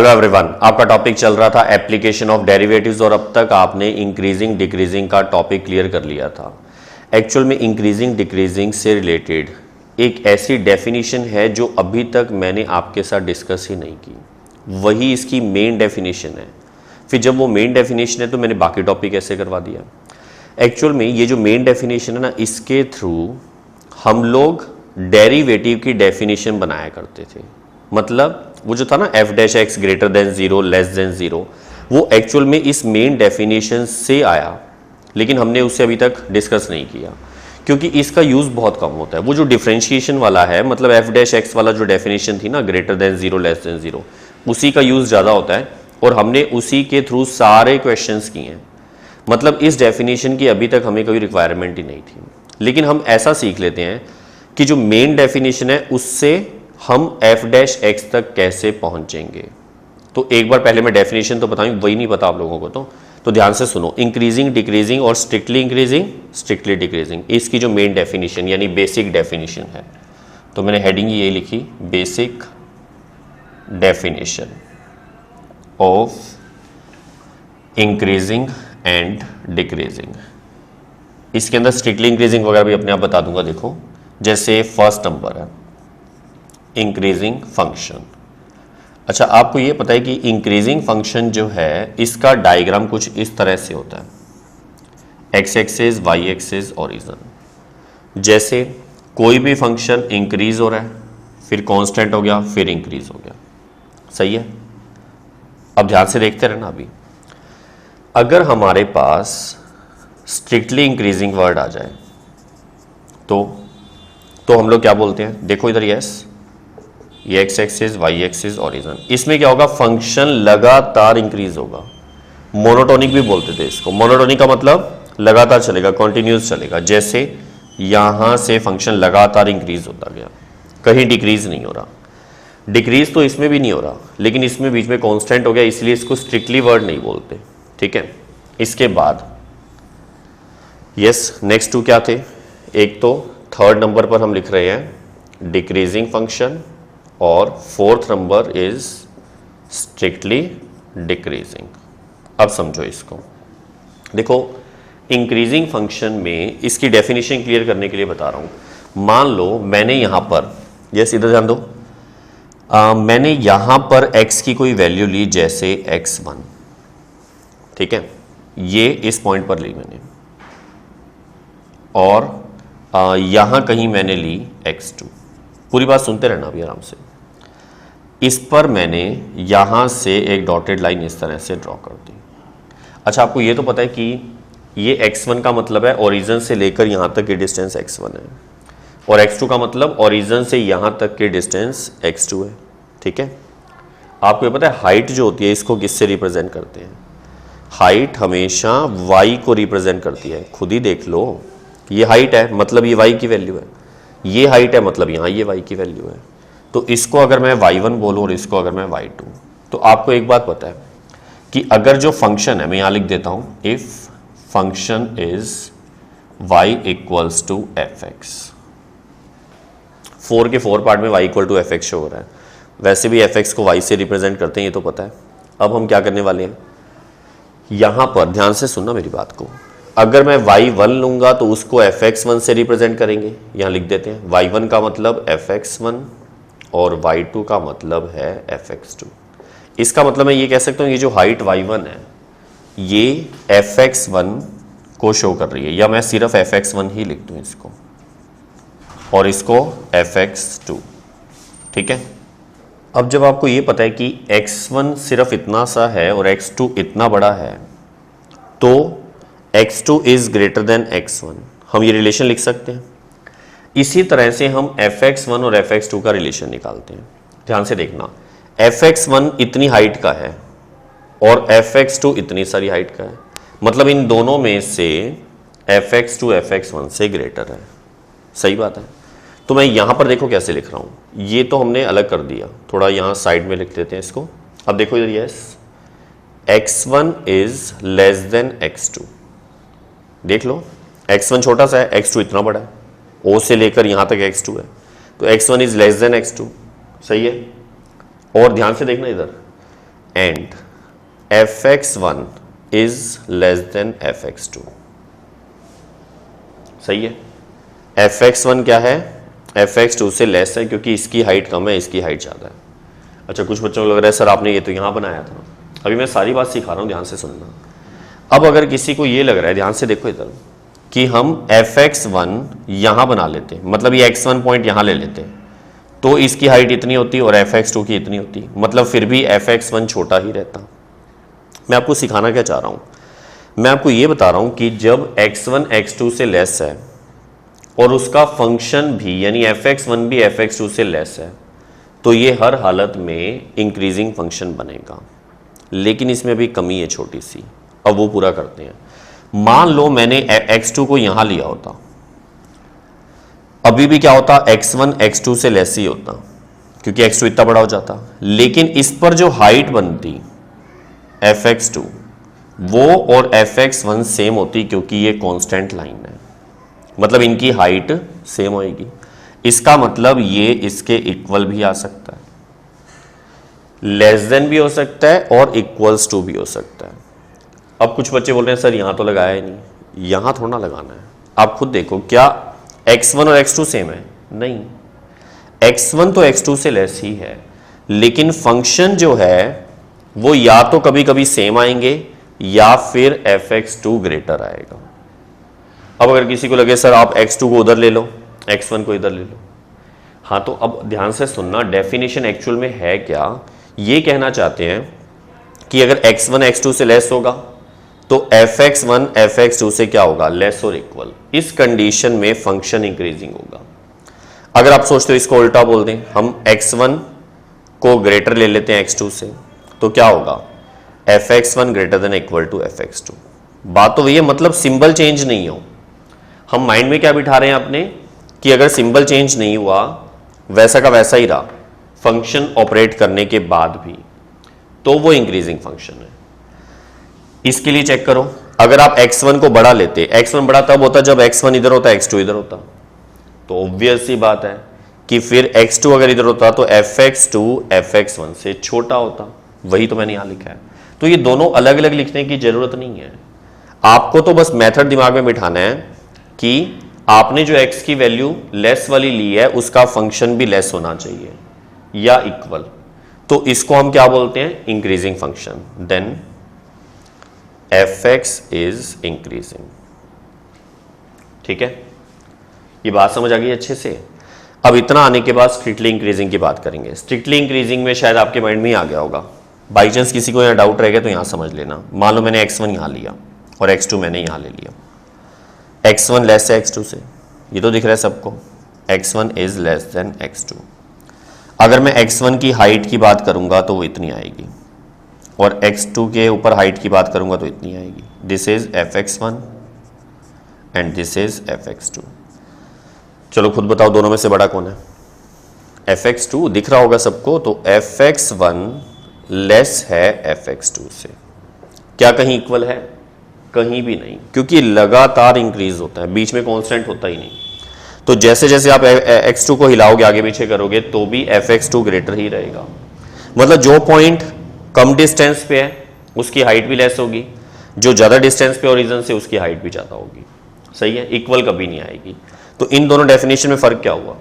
Hello everyone, आपका topic चल रहा था एप्लीकेशन ऑफ डेरिवेटिव्स और अब तक आपने इंक्रीजिंग डिक्रीजिंग का टॉपिक क्लियर कर लिया था। एक्चुअल में इंक्रीजिंग डिक्रीजिंग से रिलेटेड एक ऐसी डेफिनेशन है जो अभी तक मैंने आपके साथ डिस्कस ही नहीं की, वही इसकी मेन डेफिनेशन है। फिर जब वो मेन डेफिनेशन है तो मैंने बाकी टॉपिक ऐसे करवा दिया। एक्चुअल में ये जो मेन डेफिनेशन है ना, इसके थ्रू हम लोग डेरिवेटिव की डेफिनेशन बनाया करते थे। मतलब वो जो था ना F dash x greater than zero less than zero, वो एक्चुअल में इस मेन डेफिनेशन से आया, लेकिन हमने उससे अभी तक डिस्कस नहीं किया क्योंकि इसका यूज बहुत कम होता है। वो जो डिफरेंशिएशन वाला है, मतलब एफ डैश एक्स वाला जो डेफिनेशन थी ना, greater than zero less than zero, उसी का यूज ज़्यादा होता है और हमने उसी के थ्रू सारे क्वेश्चंस किए हैं। मतलब इस डेफिनेशन की अभी तक हमें कोई रिक्वायरमेंट ही नहीं थी, लेकिन हम ऐसा सीख लेते हैं कि जो मेन डेफिनेशन है उससे हम एफ डैश एक्स तक कैसे पहुंचेंगे। तो एक बार पहले मैं डेफिनेशन तो बताऊं, वही नहीं पता आप लोगों को तो ध्यान से सुनो। इंक्रीजिंग डिक्रीजिंग और स्ट्रिक्टली इंक्रीजिंग स्ट्रिक्टली डिक्रीजिंग, इसकी जो मेन डेफिनेशन यानी बेसिक डेफिनेशन है, तो मैंने हेडिंग ये लिखी, basic definition of increasing and decreasing. इसके अंदर स्ट्रिक्टली इंक्रीजिंग वगैरह भी अपने आप बता दूंगा। देखो, जैसे फर्स्ट नंबर है इंक्रीजिंग फंक्शन। अच्छा, आपको ये पता है कि इंक्रीजिंग फंक्शन जो है इसका डायग्राम कुछ इस तरह से होता है, x axis y axis origin. जैसे कोई भी फंक्शन इंक्रीज हो रहा है, फिर कांस्टेंट हो गया, फिर इंक्रीज हो गया, सही है। अब ध्यान से देखते रहना। अभी अगर हमारे पास स्ट्रिक्टली इंक्रीजिंग वर्ड आ जाए तो हम लोग क्या बोलते हैं, देखो इधर, यस, ये x axis y axis origin. इसमें क्या होगा, फंक्शन लगातार इंक्रीज होगा। मोनोटोनिक भी बोलते थे इसको। मोनोटोनिक का मतलब लगातार चलेगा, कॉन्टिन्यूस चलेगा। जैसे यहां से फंक्शन लगातार इंक्रीज होता गया, कहीं डिक्रीज नहीं हो रहा। डिक्रीज तो इसमें भी नहीं हो रहा, लेकिन इसमें बीच में कांस्टेंट हो गया, इसलिए इसको स्ट्रिक्टली वर्ड नहीं बोलते, ठीक है। इसके बाद यस, नेक्स्ट टू क्या थे, एक तो थर्ड नंबर पर हम लिख रहे हैं डिक्रीजिंग फंक्शन और fourth number is strictly decreasing. अब समझो इसको। देखो, इंक्रीजिंग फंक्शन में इसकी डेफिनेशन क्लियर करने के लिए बता रहा हूं। मान लो मैंने यहां पर, यस इधर ध्यान दो, मैंने यहां पर x की कोई वैल्यू ली, जैसे x1, ठीक है, ये इस पॉइंट पर ली मैंने, और यहां कहीं मैंने ली x2। पूरी बात सुनते रहना अभी आराम से। इस पर मैंने यहां से एक डॉटेड लाइन इस तरह से ड्रॉ कर दी। अच्छा, आपको ये तो पता है कि ये x1 का मतलब है ओरिजिन से लेकर यहां तक की डिस्टेंस x1 है, और x2 का मतलब ओरिजिन से यहां तक की डिस्टेंस x2 है, ठीक है। आपको ये पता है हाइट जो होती है इसको किससे रिप्रेजेंट करते हैं, हाइट हमेशा y को रिप्रेजेंट करती है। खुद ही देख लो, ये हाइट है मतलब ये y की वैल्यू है, ये हाइट है मतलब यहां ये y की वैल्यू है। तो इसको अगर मैं y1 बोलूं और इसको अगर मैं y2, तो आपको एक बात पता है कि अगर जो फंक्शन है, मैं यहां लिख देता हूं, if function is y equals to f x. 4 के 4 पार्ट में y equal to f x show हो रहा है, वैसे भी एफ एक्स को y से रिप्रेजेंट करते हैं, ये तो पता है। अब हम क्या करने वाले हैं, यहां पर ध्यान से सुनना मेरी बात को। अगर मैं y1 लूंगा तो उसको fx1 से रिप्रेजेंट करेंगे, यहां लिख देते हैं। y1 का मतलब fx1 और y2 का मतलब है fx2। इसका मतलब मैं ये कह सकता हूं, ये जो हाइट y1 है ये fx1 को शो कर रही है, या मैं सिर्फ fx1 ही लिख दूं इसको, और इसको fx2, ठीक है। अब जब आपको ये पता है कि x1 सिर्फ इतना सा है और x2 इतना बड़ा है, तो x2 is greater then x1, हम ये रिलेशन लिख सकते हैं। इसी तरह से हम fx1 और fx2 का रिलेशन निकालते हैं। ध्यान से देखना, fx1 इतनी हाइट का है और fx2 इतनी सारी हाइट का है, मतलब इन दोनों में से fx2 fx1 से ग्रेटर है, सही बात है। तो मैं यहां पर देखो कैसे लिख रहा हूं, ये तो हमने अलग कर दिया, थोड़ा यहां साइड में लिख देते हैं इसको। अब देखो इधर, yes, x1 is less than x2। देख लो, x1 छोटा सा है, x2 इतना बड़ा है, O से लेकर यहां तक x2 है, तो x1 is less than x2, सही है। और ध्यान से देखना इधर, and fx1 is less than fx2। सही है, fx1 क्या है, fx2 से लेस है, क्योंकि इसकी हाइट कम है, इसकी हाइट ज़्यादा है। अच्छा, कुछ बच्चों को लग रहा है सर आपने ये तो यहाँ बनाया था। अभी मैं सारी बात सिखा रहा हूँ, ध्यान से सुनना। अब अगर किसी को ये लग रहा है, ध्यान से देखो इधर, कि हम fx1 यहाँ बना लेते, मतलब ये x1 पॉइंट यहाँ ले लेते, तो इसकी हाइट इतनी होती और fx2 की इतनी होती, मतलब फिर भी fx1 छोटा ही रहता। मैं आपको सिखाना क्या चाह रहा हूँ, मैं आपको ये बता रहा हूँ कि जब x1 x2 से लेस है और उसका फंक्शन भी यानी fx1 भी fx2 से लेस है, तो ये हर हालत में इंक्रीजिंग फंक्शन बनेगा। लेकिन इसमें भी कमी है छोटी सी, अब वो पूरा करते हैं। मान लो मैंने x2 को यहां लिया होता, अभी भी क्या होता, x1 x2 से लेस ही होता, क्योंकि x2 इतना बड़ा हो जाता। लेकिन इस पर जो हाइट बनती fx2 वो और fx1 सेम होती, क्योंकि ये कांस्टेंट लाइन है, मतलब इनकी हाइट सेम होएगी। इसका मतलब ये इसके इक्वल भी आ सकता है, लेस देन भी हो सकता है और इक्वल्स टू भी हो सकता है। अब कुछ बच्चे बोल रहे हैं सर यहां तो लगाया ही नहीं, यहां थोड़ा लगाना है। आप खुद देखो, क्या x1 और x2 सेम है? नहीं, x1 तो x2 से लेस ही है, लेकिन फंक्शन जो है वो या तो कभी कभी सेम आएंगे या फिर fx2 ग्रेटर आएगा। अब अगर किसी को लगे सर आप x2 को उधर ले लो, x1 को इधर ले लो, हाँ तो अब ध्यान से सुनना, डेफिनेशन एक्चुअल में है क्या, ये कहना चाहते हैं कि अगर x1 x2 से लेस होगा तो fx1 fx2 से क्या होगा, लेस और इक्वल। इस कंडीशन में फंक्शन इंक्रीजिंग होगा। अगर आप सोचते हो इसको उल्टा बोल दें, हम x1 को ग्रेटर ले लेते हैं x2 से, तो क्या होगा, fx1 greater than equal to fx2। बात तो वही है, मतलब सिंबल चेंज नहीं हो। हम माइंड में क्या बिठा रहे हैं अपने, कि अगर सिंबल चेंज नहीं हुआ, वैसा का वैसा ही रहा फंक्शन ऑपरेट करने के बाद भी, तो वो इंक्रीजिंग फंक्शन है। इसके लिए चेक करो, अगर आप x1 को बड़ा लेते, x1 बड़ा तब होता जब x1 इधर होता x2 इधर होता, तो ऑब्वियस सी बात है कि फिर x2 अगर इधर होता तो fx2 fx1 से छोटा होता। वही तो मैंने यहां लिखा है। तो ये दोनों अलग अलग लिखने की जरूरत नहीं है, आपको तो बस मेथड दिमाग में बिठाना है कि आपने जो x की वैल्यू लेस वाली ली है उसका फंक्शन भी लेस होना चाहिए या इक्वल, तो इसको हम क्या बोलते हैं, increasing function. Then fx is increasing. ठीक है, ये बात समझ आ गई अच्छे से। अब इतना आने के बाद स्ट्रिक्टली इंक्रीजिंग की बात करेंगे। स्ट्रिक्टली इंक्रीजिंग में शायद आपके माइंड में ही आ गया होगा, बाई चांस किसी को यहाँ डाउट रह गया तो यहाँ समझ लेना। मान लो मैंने x1 यहाँ लिया और x2 मैंने यहाँ ले लिया, x1 लेस है x2 से, ये तो दिख रहा है सबको, x1 is less than x2। अगर मैं x1 की हाइट की बात करूंगा तो वो इतनी आएगी, और x2 के ऊपर हाइट की बात करूंगा तो इतनी आएगी। This is fx1 and this is fx2। चलो खुद बताओ दोनों में से बड़ा कौन है, fx2 दिख रहा होगा सबको, तो fx1 लेस है fx2 से। क्या कहीं इक्वल है? कहीं भी नहीं, क्योंकि लगातार इंक्रीज होता है, बीच में कांस्टेंट होता ही नहीं। तो जैसे जैसे आप x2 को हिलाओगे, आगे पीछे करोगे, तो भी fx2 ग्रेटर ही रहेगा। मतलब जो पॉइंट कम डिस्टेंस पे है उसकी हाइट भी लेस होगी, जो ज़्यादा डिस्टेंस पे ओरिजिन से उसकी हाइट भी ज़्यादा होगी। सही है, इक्वल कभी नहीं आएगी। तो इन दोनों डेफिनेशन में फ़र्क क्या हुआ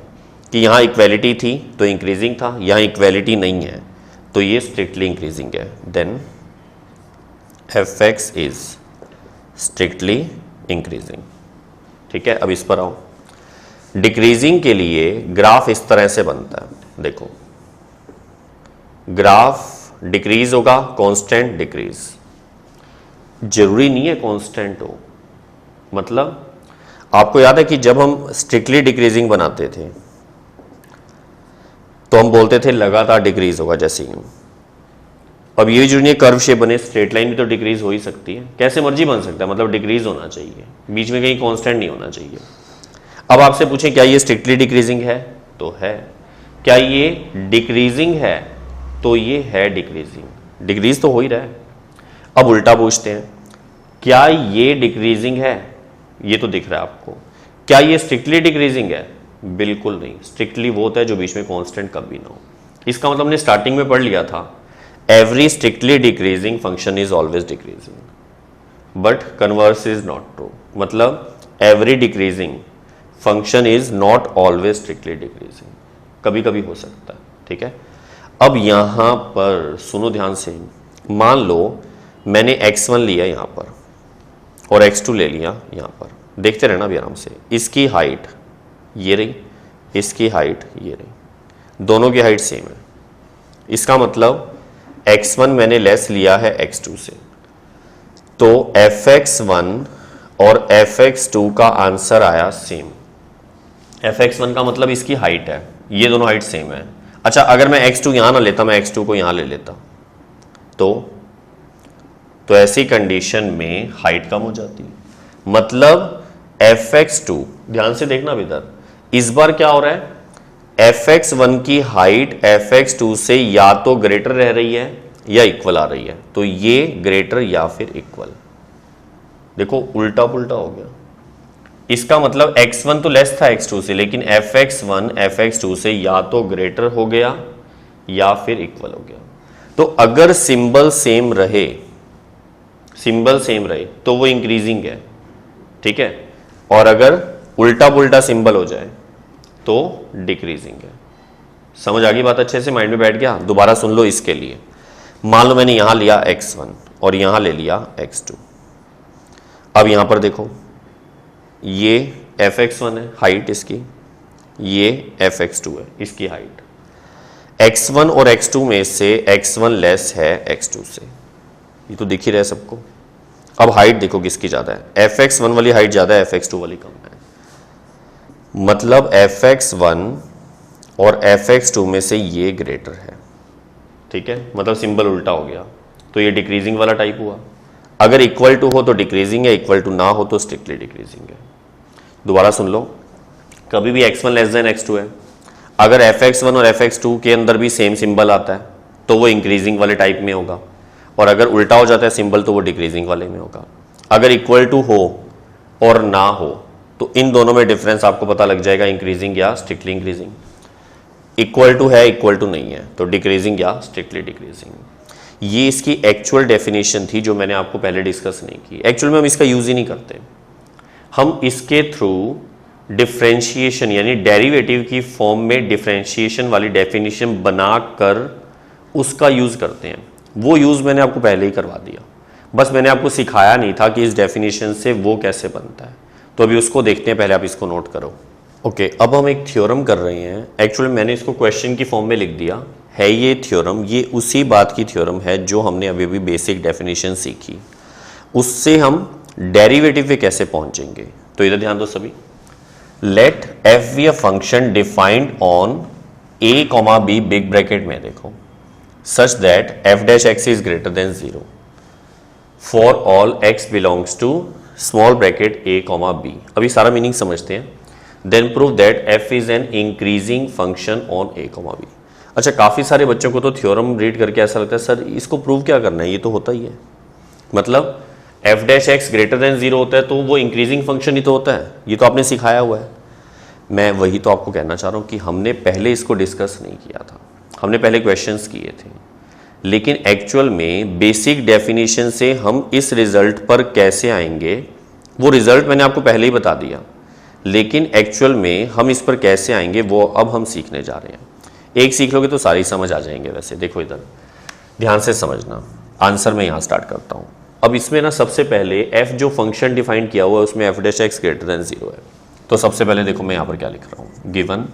कि यहाँ इक्वेलिटी थी तो इंक्रीजिंग था, यहाँ इक्वेलिटी नहीं है तो ये स्ट्रिक्टली इंक्रीजिंग है। Then fx is strictly increasing. ठीक है, अब इस पर आओ। डिक्रीजिंग के लिए ग्राफ इस तरह से बनता है, देखो ग्राफ डिक्रीज होगा, कांस्टेंट डिक्रीज। जरूरी नहीं है कांस्टेंट हो, मतलब आपको याद है कि जब हम स्ट्रिक्टली डिक्रीजिंग बनाते थे तो हम बोलते थे लगातार डिक्रीज होगा, जैसे ही अब ये जो नहीं कर्व शेप बने, स्ट्रेट लाइन भी तो डिक्रीज हो ही सकती है, कैसे मर्जी बन सकता है, मतलब डिक्रीज होना चाहिए, बीच में कहीं कांस्टेंट नहीं होना चाहिए। अब आपसे पूछें क्या ये स्ट्रिक्टली डिक्रीजिंग है, तो है। क्या ये डिक्रीजिंग है, तो ये है डिक्रीजिंग, डिक्रीज तो हो ही रहा है। अब उल्टा पूछते हैं, क्या ये डिक्रीजिंग है, ये तो दिख रहा है आपको, क्या ये स्ट्रिक्टली डिक्रीजिंग है? बिल्कुल नहीं, स्ट्रिक्टली वो होता है जो बीच में कांस्टेंट कभी ना हो। इसका मतलब हमने स्टार्टिंग में पढ़ लिया था every strictly decreasing function is always decreasing, but converse is not true. मतलब every decreasing function is not always strictly decreasing, कभी कभी हो सकता है, ठीक है। अब यहां पर सुनो ध्यान से, मान लो मैंने x1 लिया यहां पर और x2 ले लिया यहां पर, देखते रहना भी आराम से। इसकी हाइट ये रही, इसकी हाइट ये रही, दोनों की हाइट सेम है। इसका मतलब x1 मैंने लेस लिया है x2 से, तो fx1 और fx2 का आंसर आया सेम। fx1 का मतलब इसकी हाइट है, ये दोनों हाइट सेम है। अच्छा, अगर मैं x2 यहां ना लेता, मैं x2 को यहां ले लेता, तो ऐसी कंडीशन में हाइट कम हो जाती है। मतलब fx2, ध्यान से देखना इधर, इस बार क्या हो रहा है, fx1 की हाइट fx2 से या तो ग्रेटर रह रही है या इक्वल आ रही है, तो ये ग्रेटर या फिर इक्वल। देखो उल्टा पुल्टा हो गया। इसका मतलब x1 तो लेस था x2 से, लेकिन fx1 fx2 से या तो ग्रेटर हो गया या फिर इक्वल हो गया। तो अगर सिंबल सेम रहे, तो वो इंक्रीजिंग है, ठीक है, और अगर उल्टा पुल्टा सिंबल हो जाए तो डिक्रीजिंग है। समझ आ गई बात? अच्छे से माइंड में बैठ गया? दोबारा सुन लो इसके लिए। मान लो मैंने यहां लिया x1 और यहां ले लिया x2। अब यहां पर देखो, ये fx1 है हाइट इसकी, ये fx2 है इसकी हाइट। x1 और x2 में से x1 लेस है x2 से, ये तो दिख ही रहा है सबको। अब हाइट देखो किसकी ज्यादा है, fx1 वाली हाइट ज्यादा है, fx2 वाली कम है। मतलब fx1 और fx2 में से ये ग्रेटर है, ठीक है, मतलब सिंबल उल्टा हो गया, तो ये डिक्रीजिंग वाला टाइप हुआ। अगर इक्वल टू हो तो डिक्रीजिंग है, इक्वल टू ना हो तो स्ट्रिक्टली डिक्रीजिंग है। दोबारा सुन लो, कभी भी x1 लेस देन x2 है, अगर fx1 और fx2 के अंदर भी सेम सिंबल आता है तो वो इंक्रीजिंग वाले टाइप में होगा, और अगर उल्टा हो जाता है सिंबल तो वो डिक्रीजिंग वाले में होगा। अगर इक्वल टू हो और ना हो तो इन दोनों में डिफरेंस आपको पता लग जाएगा, इंक्रीजिंग या स्ट्रिक्टली इंक्रीजिंग। इक्वल टू है, इक्वल टू नहीं है, तो डिक्रीजिंग या स्ट्रिक्टली डिक्रीजिंग। ये इसकी एक्चुअल डेफिनेशन थी जो मैंने आपको पहले डिस्कस नहीं की। एक्चुअल में हम इसका यूज ही नहीं करते, हम इसके थ्रू डिफरेंशिएशन यानी डेरिवेटिव की फॉर्म में डिफरेंशिएशन वाली डेफिनेशन बनाकर उसका यूज करते हैं। वो यूज मैंने आपको पहले ही करवा दिया, बस मैंने आपको सिखाया नहीं था कि इस डेफिनेशन से वो कैसे बनता है। तो अभी उसको देखते हैं, पहले आप इसको नोट करो। ओके, अब हम एक थ्योरम कर रहे हैं। एक्चुअली मैंने इसको क्वेश्चन की फॉर्म में लिख दिया है। ये थ्योरम, ये उसी बात की थ्योरम है जो हमने अभी अभी बेसिक डेफिनेशन सीखी, उससे हम डेरिवेटिव पे कैसे पहुंचेंगे। तो इधर ध्यान दो सभी। Let f be a function defined on a, b big bracket में देखो, such that f dash x is greater than 0 for all x belongs to small bracket a, b। अभी सारा मीनिंग समझते हैं। then prove that f is an increasing function on a, b। अच्छा, काफ़ी सारे बच्चों को तो थ्योरम रीड करके ऐसा लगता है सर इसको प्रूव क्या करना है, ये तो होता ही है। मतलब f dash x greater than 0 होता है तो वो इंक्रीजिंग फंक्शन ही तो होता है, ये तो आपने सिखाया हुआ है। मैं वही तो आपको कहना चाह रहा हूँ कि हमने पहले इसको डिस्कस नहीं किया था, हमने पहले क्वेश्चंस किए थे, लेकिन एक्चुअल में बेसिक डेफिनेशन से हम इस रिजल्ट पर कैसे आएंगे वो रिजल्ट मैंने आपको पहले ही बता दिया, लेकिन एक्चुअल में हम इस पर कैसे आएंगे वो अब हम सीखने जा रहे हैं। एक सीख लोगे तो सारी समझ आ जाएंगे। वैसे देखो इधर ध्यान से समझना, आंसर मैं यहाँ स्टार्ट करता हूँ। अब इसमें ना सबसे पहले f जो फंक्शन डिफाइन किया हुआ है उसमें f dash x greater than 0 है। तो सबसे पहले देखो मैं यहाँ पर क्या लिख रहा हूँ, given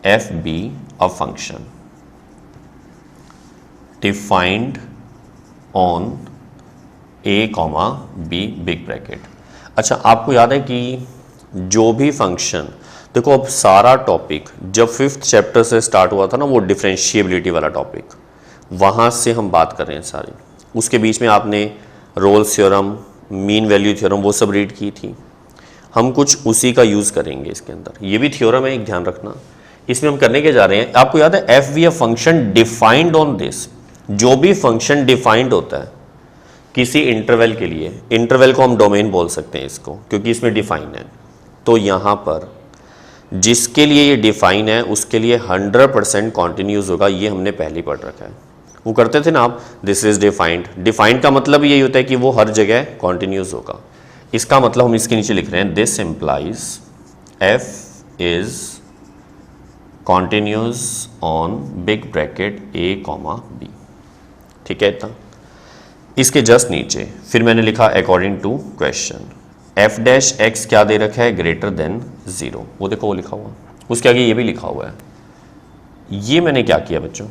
F be a function defined on a, b big bracket. अच्छा, आपको याद है कि जो भी फंक्शन, देखो अब सारा टॉपिक जब 5th चैप्टर से स्टार्ट हुआ था ना, वो डिफरेंशिएबिलिटी वाला टॉपिक, वहाँ से हम बात कर रहे हैं सारी। उसके बीच में आपने Rolle's theorem, mean value theorem वो सब रीड की थी। हम कुछ उसी का यूज़ करेंगे इसके अंदर। ये भी थ्योरम है, एक ध्यान रखना। इसमें हम करने के जा रहे हैं, आपको याद है F be a function defined on this. जो भी फंक्शन डिफाइंड होता है किसी इंटरवल के लिए, इंटरवल को हम डोमेन बोल सकते हैं इसको, क्योंकि इसमें डिफाइन है। तो यहाँ पर जिसके लिए ये डिफाइन है उसके लिए 100% कॉन्टिन्यूस होगा, ये हमने पहले पढ़ रखा है। वो करते थे ना आप, दिस इज डिफाइंड। डिफाइंड का मतलब यही होता है कि वो हर जगह कॉन्टिन्यूस होगा। इसका मतलब हम इसके नीचे लिख रहे हैं this implies f is continuous on big bracket a comma b. ठीक है इतना। इसके जस्ट नीचे फिर मैंने लिखा according to question f dash x क्या दे रखा है, ग्रेटर देन 0। वो देखो वो लिखा हुआ, उसके आगे ये भी लिखा हुआ है। ये मैंने क्या किया बच्चों,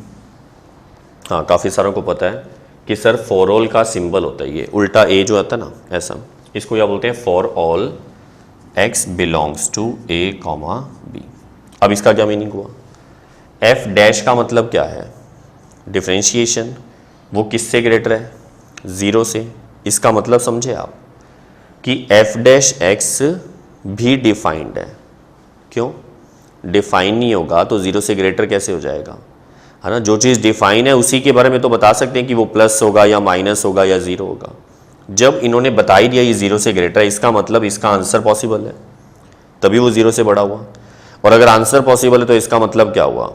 हाँ काफ़ी सारों को पता है कि सर फॉर ऑल का सिंबल होता है ये उल्टा ए जो आता है ना ऐसा, इसको क्या बोलते हैं, for all x belongs to a comma b. अब इसका क्या मीनिंग हुआ, एफ डैश का मतलब क्या है, डिफरेंशिएशन, वो किससे ग्रेटर है, 0 से। इसका मतलब समझे आप कि एफ डैश एक्स भी डिफाइंड है। क्यों, डिफाइन नहीं होगा तो 0 से ग्रेटर कैसे हो जाएगा, है ना। जो चीज़ डिफाइन है उसी के बारे में तो बता सकते हैं कि वो प्लस होगा या माइनस होगा या 0 होगा। जब इन्होंने बता ही दिया ये 0 से ग्रेटर है, इसका मतलब इसका आंसर पॉसिबल है, तभी वो 0 से बड़ा हुआ। और अगर आंसर पॉसिबल है तो इसका मतलब क्या हुआ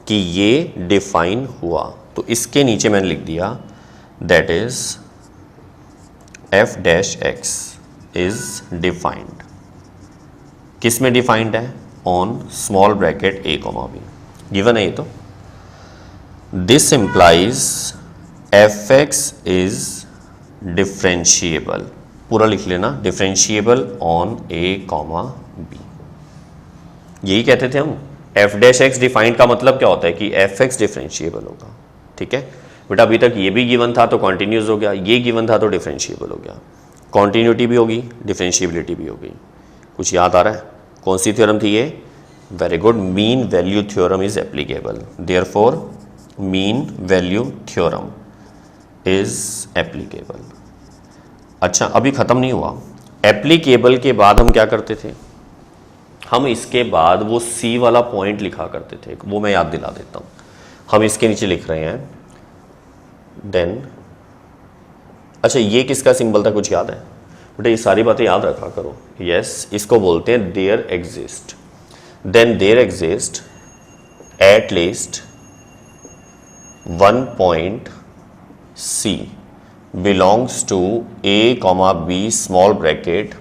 कि ये डिफाइन हुआ। तो इसके नीचे मैंने लिख दिया that is f dash x is defined. किस में डिफाइंड है, on small bracket a comma b, given है ये तो। This implies f x is differentiable, पूरा लिख लेना, differentiable on a comma b. यही कहते थे हम, एफ डैश एक्स डिफाइंड का मतलब क्या होता है कि एफ एक्स डिफरेंशिएबल होगा। ठीक है बेटा, अभी तक ये भी गिवन था तो कॉन्टिन्यूस हो गया, ये गिवन था तो डिफरेंशिएबल हो गया। कॉन्टिन्यूटी भी होगी, डिफरेंशिएबिलिटी भी होगी। कुछ याद आ रहा है, कौन सी थ्योरम थी ये, very good, mean value theorem is applicable, therefore mean value theorem is applicable. अच्छा अभी खत्म नहीं हुआ, एप्लीकेबल के बाद हम क्या करते थे, हम इसके बाद वो सी वाला पॉइंट लिखा करते थे, वो मैं याद दिला देता हूँ। हम इसके नीचे लिख रहे हैं देन, अच्छा ये किसका सिंबल था, कुछ याद है बेटा, ये सारी बातें याद रखा करो। यस, इसको बोलते हैं there exist, then there exist at least one point c belongs to a comma b small bracket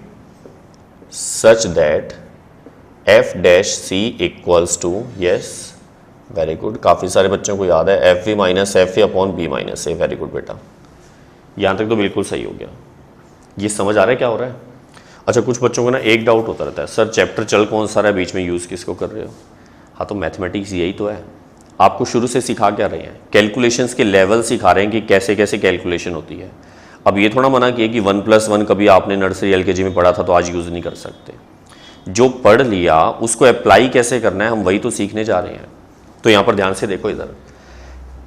such that f dash c equals to, yes very good, काफ़ी सारे बच्चों को याद है, f v minus f a upon b minus a. Very good बेटा, यहाँ तक तो बिल्कुल सही हो गया। ये समझ आ रहा है क्या हो रहा है। अच्छा कुछ बच्चों को ना एक डाउट होता रहता है, सर चैप्टर चल कौन सा रहा है, बीच में यूज़ किसको कर रहे हो। हाँ तो मैथमेटिक्स यही तो है, आपको शुरू से सिखा क्या रहे हैं, कैलकुलेशंस के लेवल सिखा रहे हैं कि कैसे कैसे कैलकुलेशन होती है। अब ये थोड़ा मना किया कि 1+1 कभी आपने नर्सरी एलकेजी में पढ़ा था तो आज यूज़ नहीं कर सकते। जो पढ़ लिया उसको अप्लाई कैसे करना है हम वही तो सीखने जा रहे हैं। तो यहाँ पर ध्यान से देखो इधर,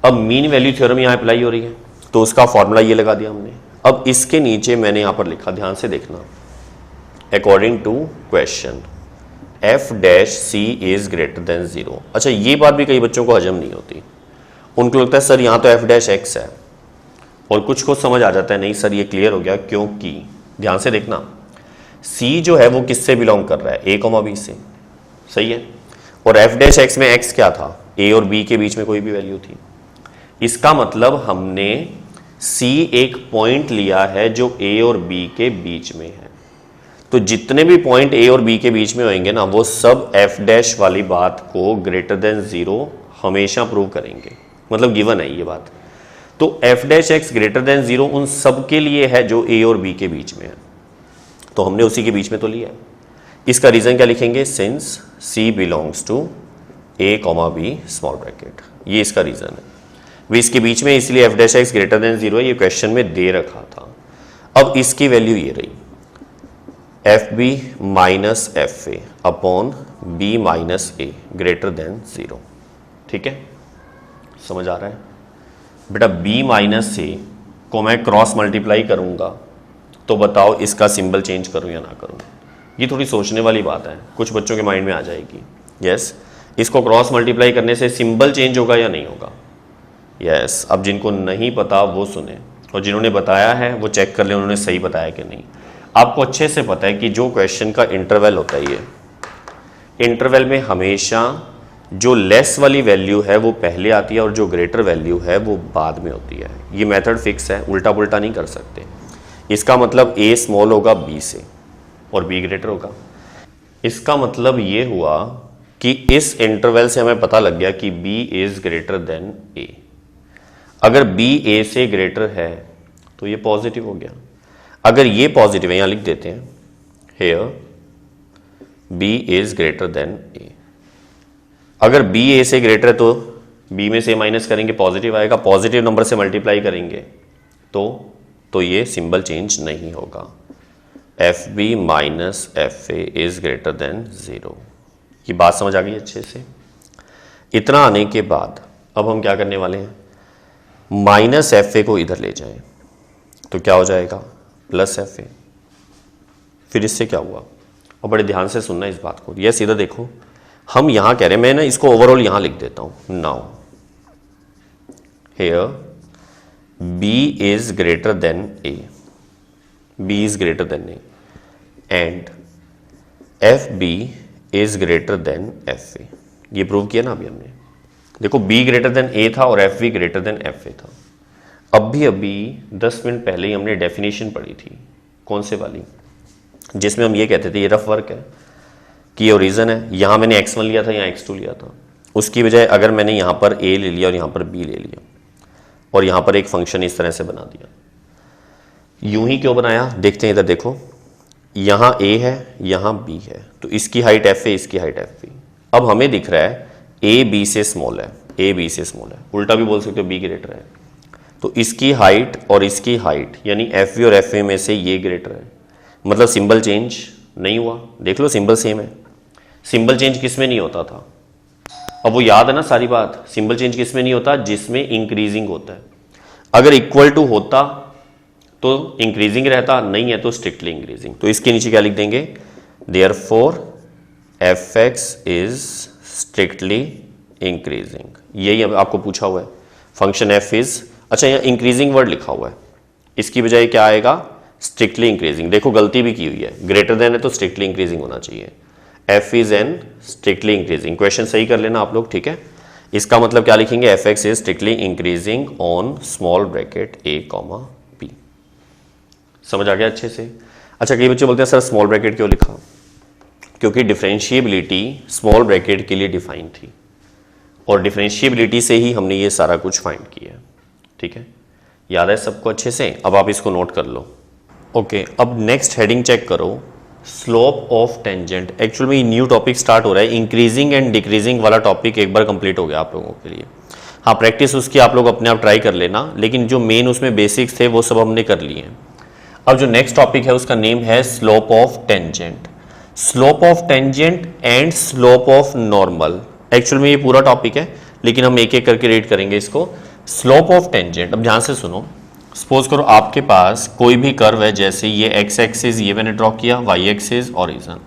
अब मीन वैल्यू थ्योरम यहाँ अप्लाई हो रही है तो उसका फॉर्मूला ये लगा दिया हमने। अब इसके नीचे मैंने यहाँ पर लिखा, ध्यान से देखना, according to question f dash c is greater than 0। अच्छा ये बात भी कई बच्चों को हजम नहीं होती, उनको लगता है सर यहाँ तो एफ डैश एक्स है, और कुछ को समझ आ जाता है नहीं सर ये क्लियर हो गया, क्योंकि ध्यान से देखना सी जो है वो किससे बिलोंग कर रहा है, ए कॉमा बी से, सही है। और एफ डैश एक्स में एक्स क्या था, ए और बी के बीच में कोई भी वैल्यू थी। इसका मतलब हमने सी एक पॉइंट लिया है जो ए और बी के बीच में है। तो जितने भी पॉइंट ए और बी के बीच में होंगे ना वो सब एफ डैश वाली बात को ग्रेटर देन 0 हमेशा प्रूव करेंगे, मतलब गिवन है ये बात। तो F dash x greater than 0 उन सब के लिए है जो ए और बी के बीच में है, तो हमने उसी के बीच में तो लिया है। इसका रीजन क्या लिखेंगे, since c belongs to a comma b small bracket, ये इसका रीजन है। वे इसके बीच में इसलिए f dash x greater than 0 है, ये क्वेश्चन में दे रखा था। अब इसकी वैल्यू ये रही, f b minus f a upon b minus a greater than 0। ठीक है, समझ आ रहा है बेटा। बी माइनस ए को मैं क्रॉस मल्टीप्लाई करूंगा तो बताओ इसका सिंबल चेंज करूं या ना करूं। ये थोड़ी सोचने वाली बात है, कुछ बच्चों के माइंड में आ जाएगी। यस, इसको क्रॉस मल्टीप्लाई करने से सिंबल चेंज होगा या नहीं होगा। यस, अब जिनको नहीं पता वो सुने, और जिन्होंने बताया है वो चेक कर ले उन्होंने सही बताया कि नहीं। आपको अच्छे से पता है कि जो क्वेश्चन का इंटरवल होता है, ये इंटरवल में हमेशा जो लेस वाली वैल्यू है वो पहले आती है और जो ग्रेटर वैल्यू है वो बाद में होती है। ये मेथड फिक्स है, उल्टा पुल्टा नहीं कर सकते। इसका मतलब a स्मॉल होगा b से और b ग्रेटर होगा। इसका मतलब ये हुआ कि इस इंटरवल से हमें पता लग गया कि b is greater then a। अगर b a से ग्रेटर है तो ये पॉजिटिव हो गया। अगर ये पॉजिटिव है, यहां लिख देते हैं here b is greater then a। अगर b a से ग्रेटर है तो b में से माइनस करेंगे, पॉजिटिव आएगा, पॉजिटिव नंबर से मल्टीप्लाई करेंगे तो ये सिंबल चेंज नहीं होगा। fb minus fa is greater than 0। ये बात समझ आ गई अच्छे से। इतना आने के बाद अब हम क्या करने वाले हैं, माइनस fa को इधर ले जाएं तो क्या हो जाएगा, प्लस fa। फिर इससे क्या हुआ, और बड़े ध्यान से सुनना इस बात को। यह सीधा देखो, हम यहां कह रहे हैं, मैं ना इसको ओवरऑल यहां लिख देता हूं। Now here b is greater then a, b is greater then a and fb is greater then fa। ये प्रूव किया ना अभी हमने। देखो b ग्रेटर देन a था और fb ग्रेटर देन fa था। अभी 10 मिनट पहले ही हमने डेफिनेशन पढ़ी थी, कौन से वाली, जिसमें हम ये कहते थे ये रफ वर्क है कि ये रीजन है। यहां मैंने x1 लिया था, यहां x2 लिया था। उसकी बजाय अगर मैंने यहां पर a ले लिया और यहां पर b ले लिया और यहां पर एक फंक्शन इस तरह से बना दिया। यूं ही क्यों बनाया, देखते हैं। इधर देखो, यहां a है, यहां b है, तो इसकी हाइट f है, इसकी हाइट f। अब हमें दिख रहा है a b से स्मॉल है, a b से स्मॉल है। उल्टा भी बोल सकते हो b ग्रेटर है, तो इसकी हाइट और इसकी हाइट यानी एफ और एफ ए में से ये ग्रेटर है। मतलब सिंबल चेंज नहीं हुआ। देख लो सिंबल सेम है। सिंबल चेंज किस में नहीं होता था, अब वो याद है ना सारी बात। सिंबल चेंज किस में नहीं होता, जिसमें इंक्रीजिंग होता है। अगर इक्वल टू होता तो इंक्रीजिंग रहता, नहीं है तो स्ट्रिक्टली इंक्रीजिंग। तो इसके नीचे क्या लिख देंगे, therefore F x is strictly increasing. यही आपको पूछा हुआ है, फंक्शन एफ इज, अच्छा यहाँ इंक्रीजिंग वर्ड लिखा हुआ है, इसकी बजाय क्या आएगा, स्ट्रिक्टली इंक्रीजिंग। देखो गलती भी की हुई है, ग्रेटर देन है तो स्ट्रिक्टली इंक्रीजिंग होना चाहिए। F is an strictly increasing. Question सही कर लेना आप लोग, ठीक है। इसका मतलब क्या लिखेंगे, f x is strictly increasing on small bracket a comma b. समझ आ गया अच्छे से। अच्छा, कई बच्चे बोलते हैं सर स्मॉल ब्रैकेट क्यों लिखा, क्योंकि डिफरेंशिएबिलिटी स्मॉल ब्रैकेट के लिए डिफाइन थी और डिफरेंशिएबिलिटी से ही हमने ये सारा कुछ फाइंड किया। ठीक है, याद है सबको अच्छे से। अब आप इसको नोट कर लो। ओके, अब नेक्स्ट हेडिंग चेक करो, स्लोप ऑफ टेंजेंट। एक्चुअल में न्यू टॉपिक स्टार्ट हो रहा है। इंक्रीजिंग एंड डिक्रीजिंग वाला टॉपिक एक बार कंप्लीट हो गया आप लोगों के लिए। हाँ, प्रैक्टिस उसकी आप लोग अपने आप ट्राई कर लेना, लेकिन जो मेन उसमें बेसिक्स थे वो सब हमने कर लिए हैं। अब जो नेक्स्ट टॉपिक है उसका नेम है slope of tangent. Slope of tangent and slope of normal. Actual में ये पूरा टॉपिक है, लेकिन हम एक एक करके रीड करेंगे इसको। स्लोप ऑफ टेंजेंट, अब ध्यान से सुनो। सपोज करो आपके पास कोई भी कर्व है, जैसे ये एक्स एक्सिस ये मैंने ड्रॉ किया, वाई एक्सिस ओरिजिन,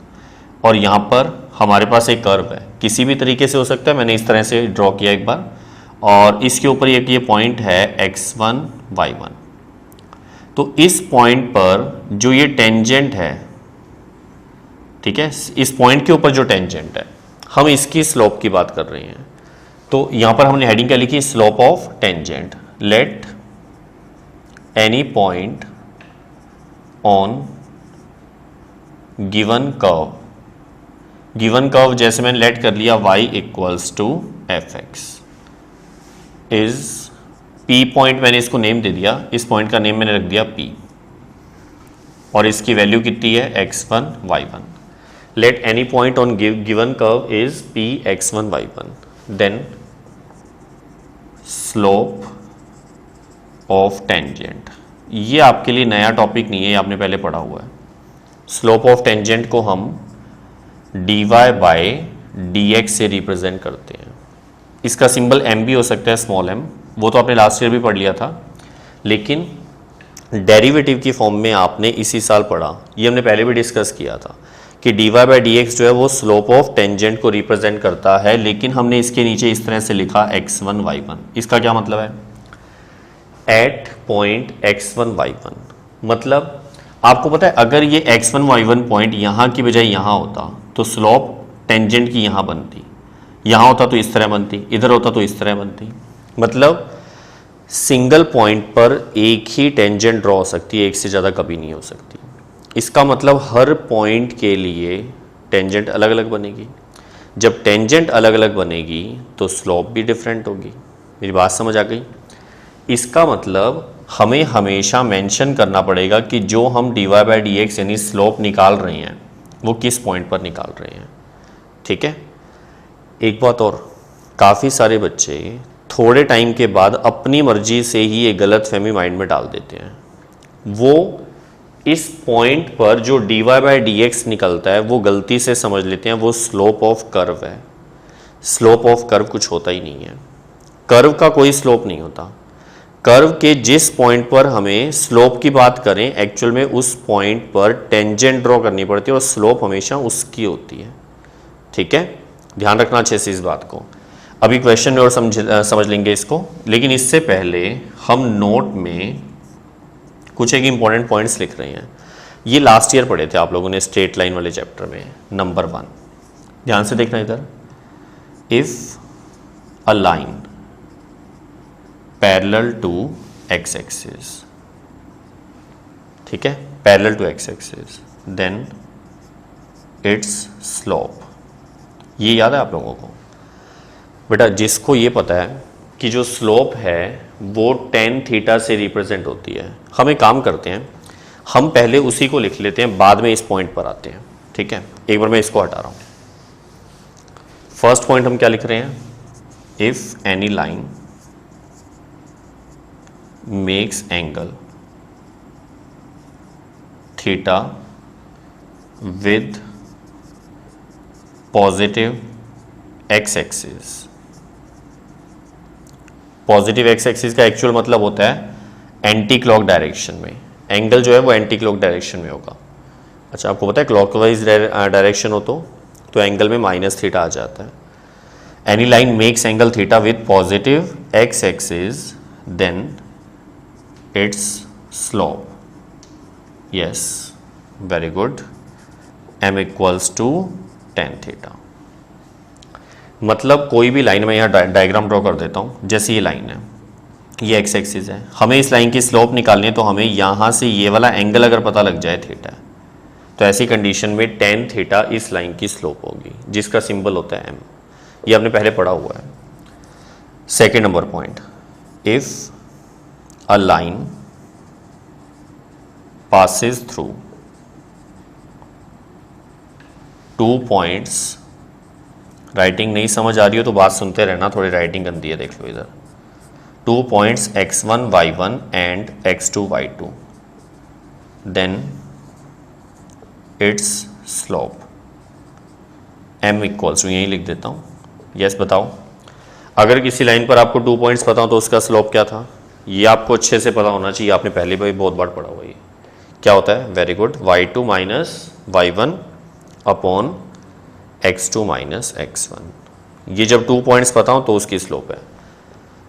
और यहाँ पर हमारे पास एक कर्व है, किसी भी तरीके से हो सकता है। मैंने इस तरह से ड्रॉ किया एक बार, और इसके ऊपर एक ये पॉइंट है x1 y1। तो इस पॉइंट पर जो ये टेंजेंट है, ठीक है, इस पॉइंट के ऊपर जो टेंजेंट है, हम इसकी स्लोप की बात कर रहे हैं। तो यहां पर हमने हेडिंग क्या लिखी, slope of tangent. Let any point on given curve, given curve जैसे मैंने लेट कर लिया y equals to f x, is p point, मैंने इसको नेम दे दिया, इस पॉइंट का नेम मैंने रख दिया p, और इसकी वैल्यू कितनी है x1 y1। Let any point on given curve is p x1 y1, then slope of tangent. ये आपके लिए नया टॉपिक नहीं है, ये आपने पहले पढ़ा हुआ है। स्लोप ऑफ टेंजेंट को हम dy बाय dx से रिप्रेजेंट करते हैं। इसका सिंबल m भी हो सकता है, स्मॉल m, वो तो आपने लास्ट ईयर भी पढ़ लिया था, लेकिन डेरिवेटिव की फॉर्म में आपने इसी साल पढ़ा, ये हमने पहले भी डिस्कस किया था कि dy बाय dx जो है वो स्लोप ऑफ टेंजेंट को रिप्रेजेंट करता है, लेकिन हमने इसके नीचे इस तरह से लिखा x1 y1। इसका क्या मतलब है, एट पॉइंट x1 y1, मतलब आपको पता है अगर ये x1 y1 पॉइंट यहाँ की बजाय यहाँ होता तो स्लोप टेंजेंट की यहाँ बनती, यहाँ होता तो इस तरह बनती, इधर होता तो इस तरह बनती। मतलब सिंगल पॉइंट पर एक ही टेंजेंट ड्रॉ हो सकती है, एक से ज़्यादा कभी नहीं हो सकती। इसका मतलब हर पॉइंट के लिए टेंजेंट अलग अलग बनेगी। जब टेंजेंट अलग अलग बनेगी तो स्लोप भी डिफरेंट होगी। मेरी बात समझ आ गई? इसका मतलब हमें हमेशा मेंशन करना पड़ेगा कि जो हम dy बाई डी एक्स यानी स्लोप निकाल रहे हैं वो किस पॉइंट पर निकाल रहे हैं। ठीक है। एक बात और, काफ़ी सारे बच्चे थोड़े टाइम के बाद अपनी मर्जी से ही एक गलत फहमी माइंड में डाल देते हैं। वो इस पॉइंट पर जो dy बाई डी एक्स निकलता है वो गलती से समझ लेते हैं वो स्लोप ऑफ कर्व है। स्लोप ऑफ कर्व कुछ होता ही नहीं है। कर्व का कोई स्लोप नहीं होता। कर्व के जिस पॉइंट पर हमें स्लोप की बात करें, एक्चुअल में उस पॉइंट पर टेंजेंट ड्रॉ करनी पड़ती है और स्लोप हमेशा उसकी होती है। ठीक है, ध्यान रखना अच्छे से इस बात को। अभी क्वेश्चन में और समझ लेंगे इसको, लेकिन इससे पहले हम नोट में कुछ एक इंपॉर्टेंट पॉइंट्स लिख रहे हैं। ये लास्ट ईयर पढ़े थे आप लोगों ने स्ट्रेट लाइन वाले चैप्टर में, नंबर 1। ध्यान से देखना इधर। If a line parallel to x axis, ठीक है, parallel to x axis, then its slope. ये याद है आप लोगों को? बेटा जिसको ये पता है कि जो स्लोप है वो tan थीटा से रिप्रेजेंट होती है, हम एक काम करते हैं, हम पहले उसी को लिख लेते हैं, बाद में इस पॉइंट पर आते हैं। ठीक है, एक बार मैं इसको हटा रहा हूं। फर्स्ट पॉइंट हम क्या लिख रहे हैं? If any line makes angle theta with positive x axis. Positive x axis का एक्चुअल मतलब होता है एंटी क्लॉक डायरेक्शन में। एंगल जो है वो एंटी क्लॉक डायरेक्शन में होगा। अच्छा, आपको पता है क्लॉकवाइज डायरेक्शन हो तो एंगल में माइनस थीटा आ जाता है। Any line makes angle theta with positive x axis, then its slope. Yes, very good. m equals to tan theta. मतलब कोई भी लाइन में यहाँ डायग्राम ड्रॉ कर देता हूँ। जैसे ये लाइन है, ये एक्स एक्सिस है, हमें इस लाइन की स्लोप निकालनी है, तो हमें यहाँ से ये वाला एंगल अगर पता लग जाए थीटा, तो ऐसी कंडीशन में tan थीटा इस लाइन की स्लोप होगी, जिसका सिंबल होता है m। ये आपने पहले पढ़ा हुआ है। Second number point, if a line passes through 2 points, writing नहीं समझ आ रही हो तो बात सुनते रहना, थोड़ी राइटिंग गंदी है, देख लो इधर। 2 points x1 y1 and x2 y2, then its slope m equals to, यही लिख देता हूँ। यस बताओ, अगर किसी लाइन पर आपको 2 पॉइंट्स पता हो तो उसका स्लोप क्या था? ये आपको अच्छे से पता होना चाहिए, आपने पहले भी बहुत बार पढ़ा हुआ है। क्या होता है? Very good, y2 minus y1 upon x2 minus x1। ये जब 2 पॉइंट्स पता हो तो उसकी स्लोप है।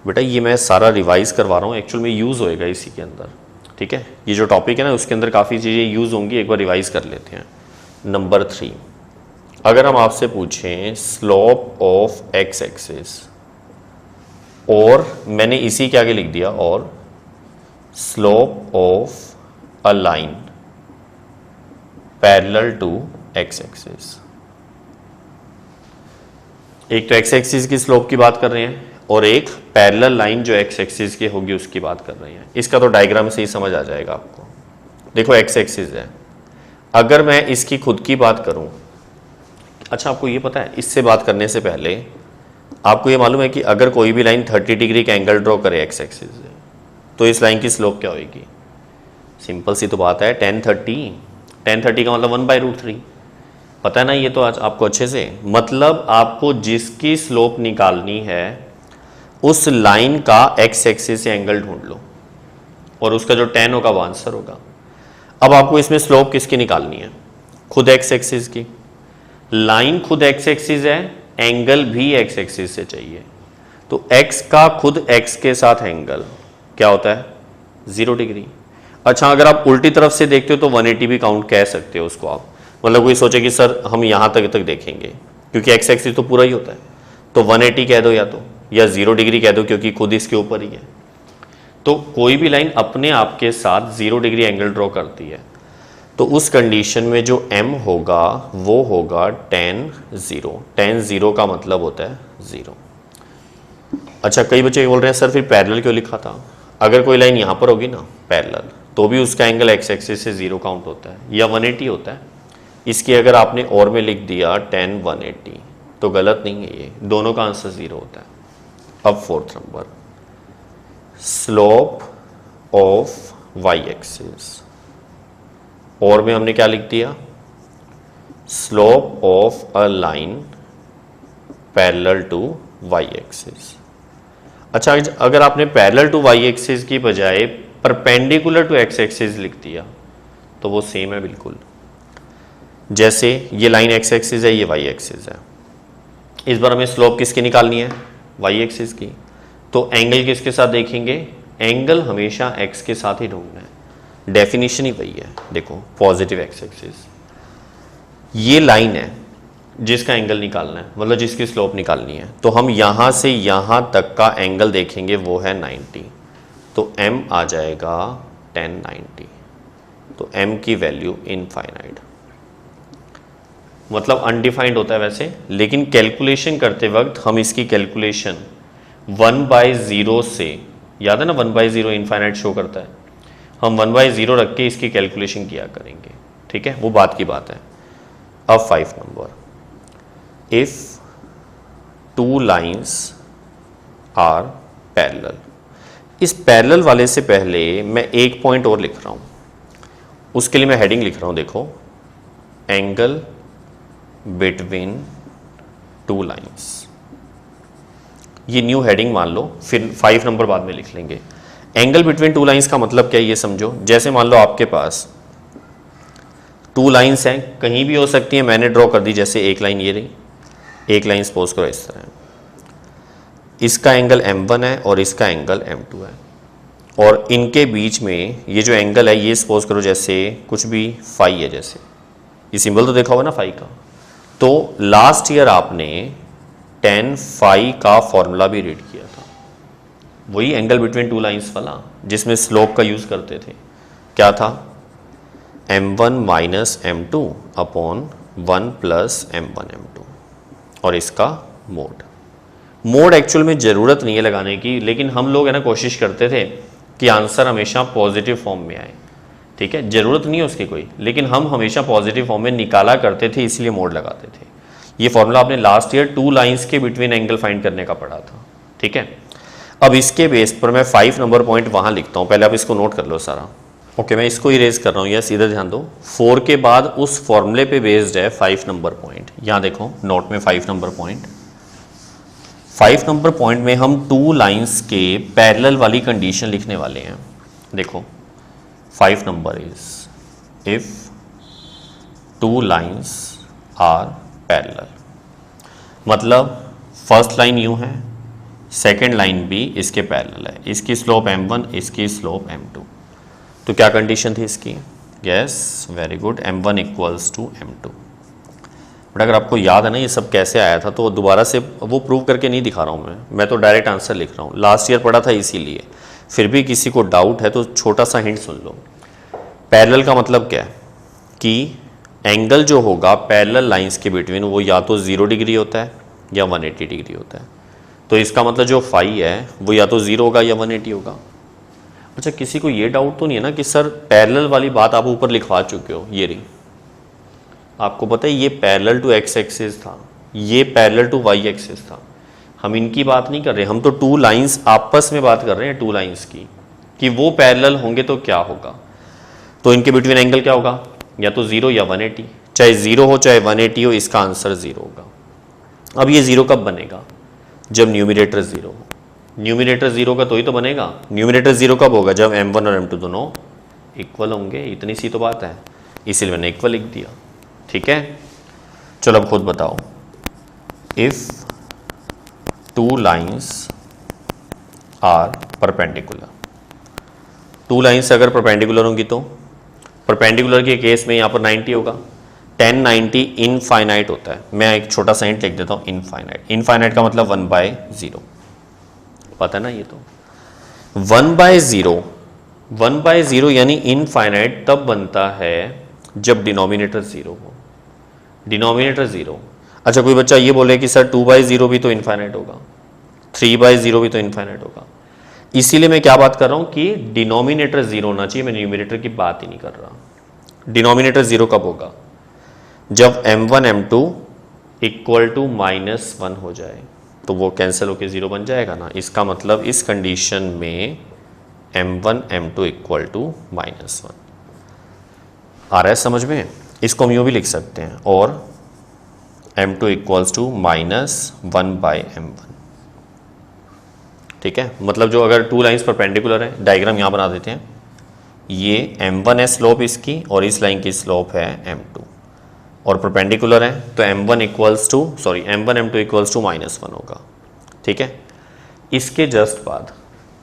बेटा ये मैं सारा रिवाइज करवा रहा हूँ, एक्चुअल में यूज़ होएगा इसी के अंदर। ठीक है, ये जो टॉपिक है ना उसके अंदर काफ़ी चीज़ें यूज़ होंगी, एक बार रिवाइज कर लेते हैं। नंबर 3, अगर हम आपसे पूछें स्लोप ऑफ एक्स एक्सिस, और मैंने इसी के आगे लिख दिया और slope of a line parallel to x axis. एक तो एक्स एक्सिस की स्लोप की बात कर रहे हैं और एक पैरेलल लाइन जो एक्स एक्सिस की होगी उसकी बात कर रहे हैं। इसका तो डायग्राम से ही समझ आ जाएगा आपको। देखो एक्स एक्सिस है, अगर मैं इसकी खुद की बात करूं, अच्छा आपको ये पता है, इससे बात करने से पहले आपको ये मालूम है कि अगर कोई भी लाइन 30 डिग्री का एंगल ड्रॉ करे एक्स एक्सिस से, तो इस लाइन की स्लोप क्या होगी? सिंपल सी तो बात है, tan 30 का मतलब 1/√3। पता है ना ये तो आज आपको अच्छे से। मतलब आपको जिसकी स्लोप निकालनी है उस लाइन का एक्स एक्सिस से एंगल ढूंढ लो और उसका जो tan होगा वो आंसर होगा। अब आपको इसमें स्लोप किसकी निकालनी है? खुद एक्स एक्सिस की। लाइन खुद एक्स एक्सिस है, एंगल भी एक्स एक्सिस से चाहिए, तो x का खुद x के साथ एंगल क्या होता है? 0 डिग्री। अच्छा अगर आप उल्टी तरफ से देखते हो तो 180 भी काउंट कह सकते हो उसको आप। मतलब कोई सोचे कि सर हम यहाँ तक देखेंगे, क्योंकि एक्स एक्सिस तो पूरा ही होता है, तो 180 कह दो या 0 डिग्री कह दो क्योंकि खुद इसके ऊपर ही है। तो कोई भी लाइन अपने आप के साथ 0 डिग्री एंगल ड्रॉ करती है, तो उस कंडीशन में जो m होगा वो होगा tan 0। tan 0 का मतलब होता है 0। अच्छा, कई बच्चे बोल रहे हैं सर फिर पैरेलल क्यों लिखा था? अगर कोई लाइन यहाँ पर होगी ना पैरेलल, तो भी उसका एंगल एक्स एक्सिस से 0 काउंट होता है या 180 होता है। इसकी अगर आपने और में लिख दिया tan 180 तो गलत नहीं है, ये दोनों का आंसर 0 होता है। अब 4th नंबर, स्लोप ऑफ वाई एक्सिस, और में हमने क्या लिख दिया? Slope of a line parallel to y axis. अच्छा, अगर आपने पैरेलल टू वाई एक्सिस की बजाय परपेंडिकुलर टू एक्स एक्सिस लिख दिया तो वो सेम है बिल्कुल। जैसे ये लाइन एक्स एक्सिस है, ये वाई एक्सिस है। इस बार हमें स्लोप किसकी निकालनी है? वाई एक्सिस की। तो एंगल किसके साथ देखेंगे? एंगल हमेशा एक्स के साथ ही ढूंढना है, डेफिनेशन ही वही है। देखो, पॉजिटिव एक्स एक्सिस, ये लाइन है जिसका एंगल निकालना है, मतलब जिसकी स्लोप निकालनी है। तो हम यहां से यहां तक का एंगल देखेंगे, वो है 90। तो m आ जाएगा tan 90। तो m की वैल्यू इनफाइनाइट, मतलब अनडिफाइंड होता है वैसे, लेकिन कैलकुलेशन करते वक्त हम इसकी कैलकुलेशन 1/0 से, याद है ना 1/0 इनफाइनाइट शो करता है, हम 1/0 रख के इसकी कैलकुलेशन किया करेंगे। ठीक है, वो बात की बात है। अब 5 number, if 2 lines are parallel. इस पैरेलल वाले से पहले मैं एक पॉइंट और लिख रहा हूं, उसके लिए मैं हेडिंग लिख रहा हूं। देखो, एंगल बिटवीन 2 लाइन्स, ये न्यू हेडिंग मान लो, फिर 5 नंबर बाद में लिख लेंगे। एंगल बिटवीन 2 लाइन्स का मतलब क्या है ये समझो। जैसे मान लो आपके पास 2 लाइन्स हैं, कहीं भी हो सकती है, मैंने ड्रॉ कर दी। जैसे एक लाइन ये रही, एक लाइन सपोज करो इस तरह, इसका एंगल m1 है और इसका एंगल m2 है, और इनके बीच में ये जो एंगल है ये सपोज करो जैसे कुछ भी फाई है, जैसे ये सिंबल तो देखा होगा ना फाई का। तो लास्ट ईयर आपने tan फाई का फॉर्मूला भी रीड किया था, वही एंगल बिटवीन 2 लाइन्स वाला जिसमें स्लोप का यूज करते थे। क्या था? m1 minus m2 upon 1 plus m1 m2, और इसका मोड एक्चुअल में ज़रूरत नहीं है लगाने की, लेकिन हम लोग है ना कोशिश करते थे कि आंसर हमेशा पॉजिटिव फॉर्म में आए। ठीक है, ज़रूरत नहीं है उसकी कोई, लेकिन हम हमेशा पॉजिटिव फॉर्म में निकाला करते थे, इसलिए मोड लगाते थे। ये फॉर्मूला आपने लास्ट ईयर 2 लाइन्स के बिटवीन एंगल फाइंड करने का पढ़ा था। ठीक है, अब इसके बेस पर मैं 5 नंबर पॉइंट वहाँ लिखता हूँ, पहले आप इसको नोट कर लो सारा। ओके, मैं इसको इरेज कर रहा हूँ, यस इधर ध्यान दो। 4 के बाद उस फॉर्मूले पे बेस्ड है 5 नंबर पॉइंट। यहाँ देखो नोट में 5 नंबर पॉइंट। 5 नंबर पॉइंट में हम 2 लाइंस के पैरेलल वाली कंडीशन लिखने वाले हैं। देखो 5 number is if 2 lines are parallel, मतलब फर्स्ट लाइन यूं है, सेकेंड लाइन भी इसके पैरेलल है, इसकी स्लोप m1, इसकी स्लोप m2। तो क्या कंडीशन थी इसकी? Yes, very good, m1 equals to m2। But अगर आपको याद है ना ये सब कैसे आया था, तो दोबारा से वो प्रूव करके नहीं दिखा रहा हूँ मैं तो डायरेक्ट आंसर लिख रहा हूँ। लास्ट ईयर पढ़ा था इसीलिए, फिर भी किसी को डाउट है तो छोटा सा हिंट सुन लो। पैरेलल का मतलब क्या है कि एंगल जो होगा पैरेलल लाइंस के बिटवीन वो या तो 0 डिग्री होता है या 180 डिग्री होता है। तो इसका मतलब जो फाई है वो या तो 0 होगा या 180 होगा। अच्छा, किसी को ये डाउट तो नहीं है ना कि सर पैरेलल वाली बात आप ऊपर लिखवा चुके हो, ये रही, आपको पता है ये पैरेलल टू एक्स एक्सिस था, ये पैरेलल टू वाई एक्सिस था। हम इनकी बात नहीं कर रहे, हम तो 2 लाइंस आपस में बात कर रहे हैं, 2 लाइंस की, कि वो पैरेलल होंगे तो क्या होगा। तो इनके बिटवीन एंगल क्या होगा? या तो 0 या 180, चाहे 0 हो चाहे 180 हो, इसका आंसर 0 होगा। अब ये 0 कब बनेगा? जब न्यूमिनेटर 0 हो। न्यूमिनेटर 0 का तो ही तो बनेगा। न्यूमिनेटर 0 कब होगा? जब m1 और m2 दोनों इक्वल होंगे। इतनी सी तो बात है, इसीलिए मैंने इक्वल लिख दिया। ठीक है, चलो अब खुद बताओ। If 2 lines are perpendicular, 2 lines अगर परपेंडिकुलर होंगी तो परपेंडिकुलर के केस में यहाँ पर 90 होगा, 1090 इनफाइनाइट होता है। मैं एक छोटा सा हिंट लिख देता हूँ, इनफाइनाइट। इनफाइनाइट का मतलब 1/0, पता है ना ये तो। 1/0 यानी इनफाइनाइट तब बनता है जब डिनोमिनेटर 0 हो। डिनोमिनेटर 0। अच्छा, कोई बच्चा ये बोले कि सर 2/0 भी तो इनफाइनाइट होगा, 3/0 भी तो इनफाइनाइट होगा। इसीलिए मैं क्या बात कर रहा हूं कि डिनोमिनेटर 0 होना चाहिए, मैं न्यूमिनेटर की बात ही नहीं कर रहा। डिनोमिनेटर 0 कब होगा? जब m1 m2 इक्वल टू -1 हो जाए, तो वो कैंसिल होकर 0 बन जाएगा ना। इसका मतलब इस कंडीशन में m1 m2 इक्वल टू -1 आ रहा है समझ में। इसको हम यूँ भी लिख सकते हैं, और m2 इक्वल्स टू -1/m1। ठीक है, मतलब जो अगर टू लाइंस परपेंडिकुलर है, डायग्राम यहाँ बना देते हैं। ये m1 है स्लोप इसकी, और इस लाइन की स्लोप है m2, और परपेंडिकुलर है, तो m1 m2 इक्वल्स टू -1 होगा। ठीक है, इसके जस्ट बाद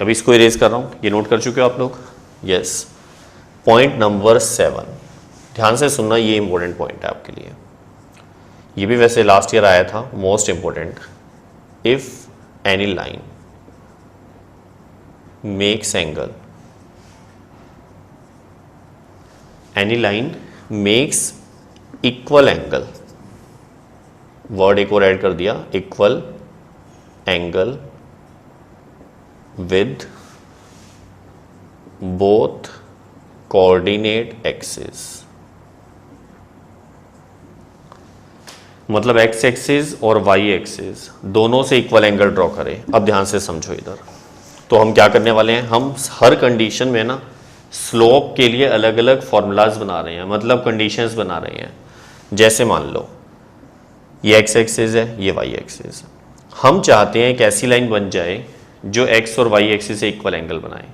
अभी इसको इरेज कर रहा हूँ, ये नोट कर चुके हो आप लोग? यस। पॉइंट नंबर 7, ध्यान से सुनना, ये इंपॉर्टेंट पॉइंट है आपके लिए। ये भी वैसे लास्ट ईयर आया था, most important. If any line makes angle, any line makes equal angle, word एक और ऐड कर दिया, equal angle with both coordinate axis. मतलब एक्स एक्सिस और वाई एक्सिस दोनों से इक्वल एंगल ड्रॉ करें। अब ध्यान से समझो इधर, तो हम क्या करने वाले हैं, हम हर कंडीशन में ना स्लोप के लिए अलग अलग फॉर्मूलाज बना रहे हैं, मतलब कंडीशंस बना रहे हैं। जैसे मान लो ये एक्स एक्सिस है, ये वाई एक्सिस। हम चाहते हैं एक ऐसी लाइन बन जाए जो एक्स और वाई एक्सिस से इक्वल एंगल बनाए।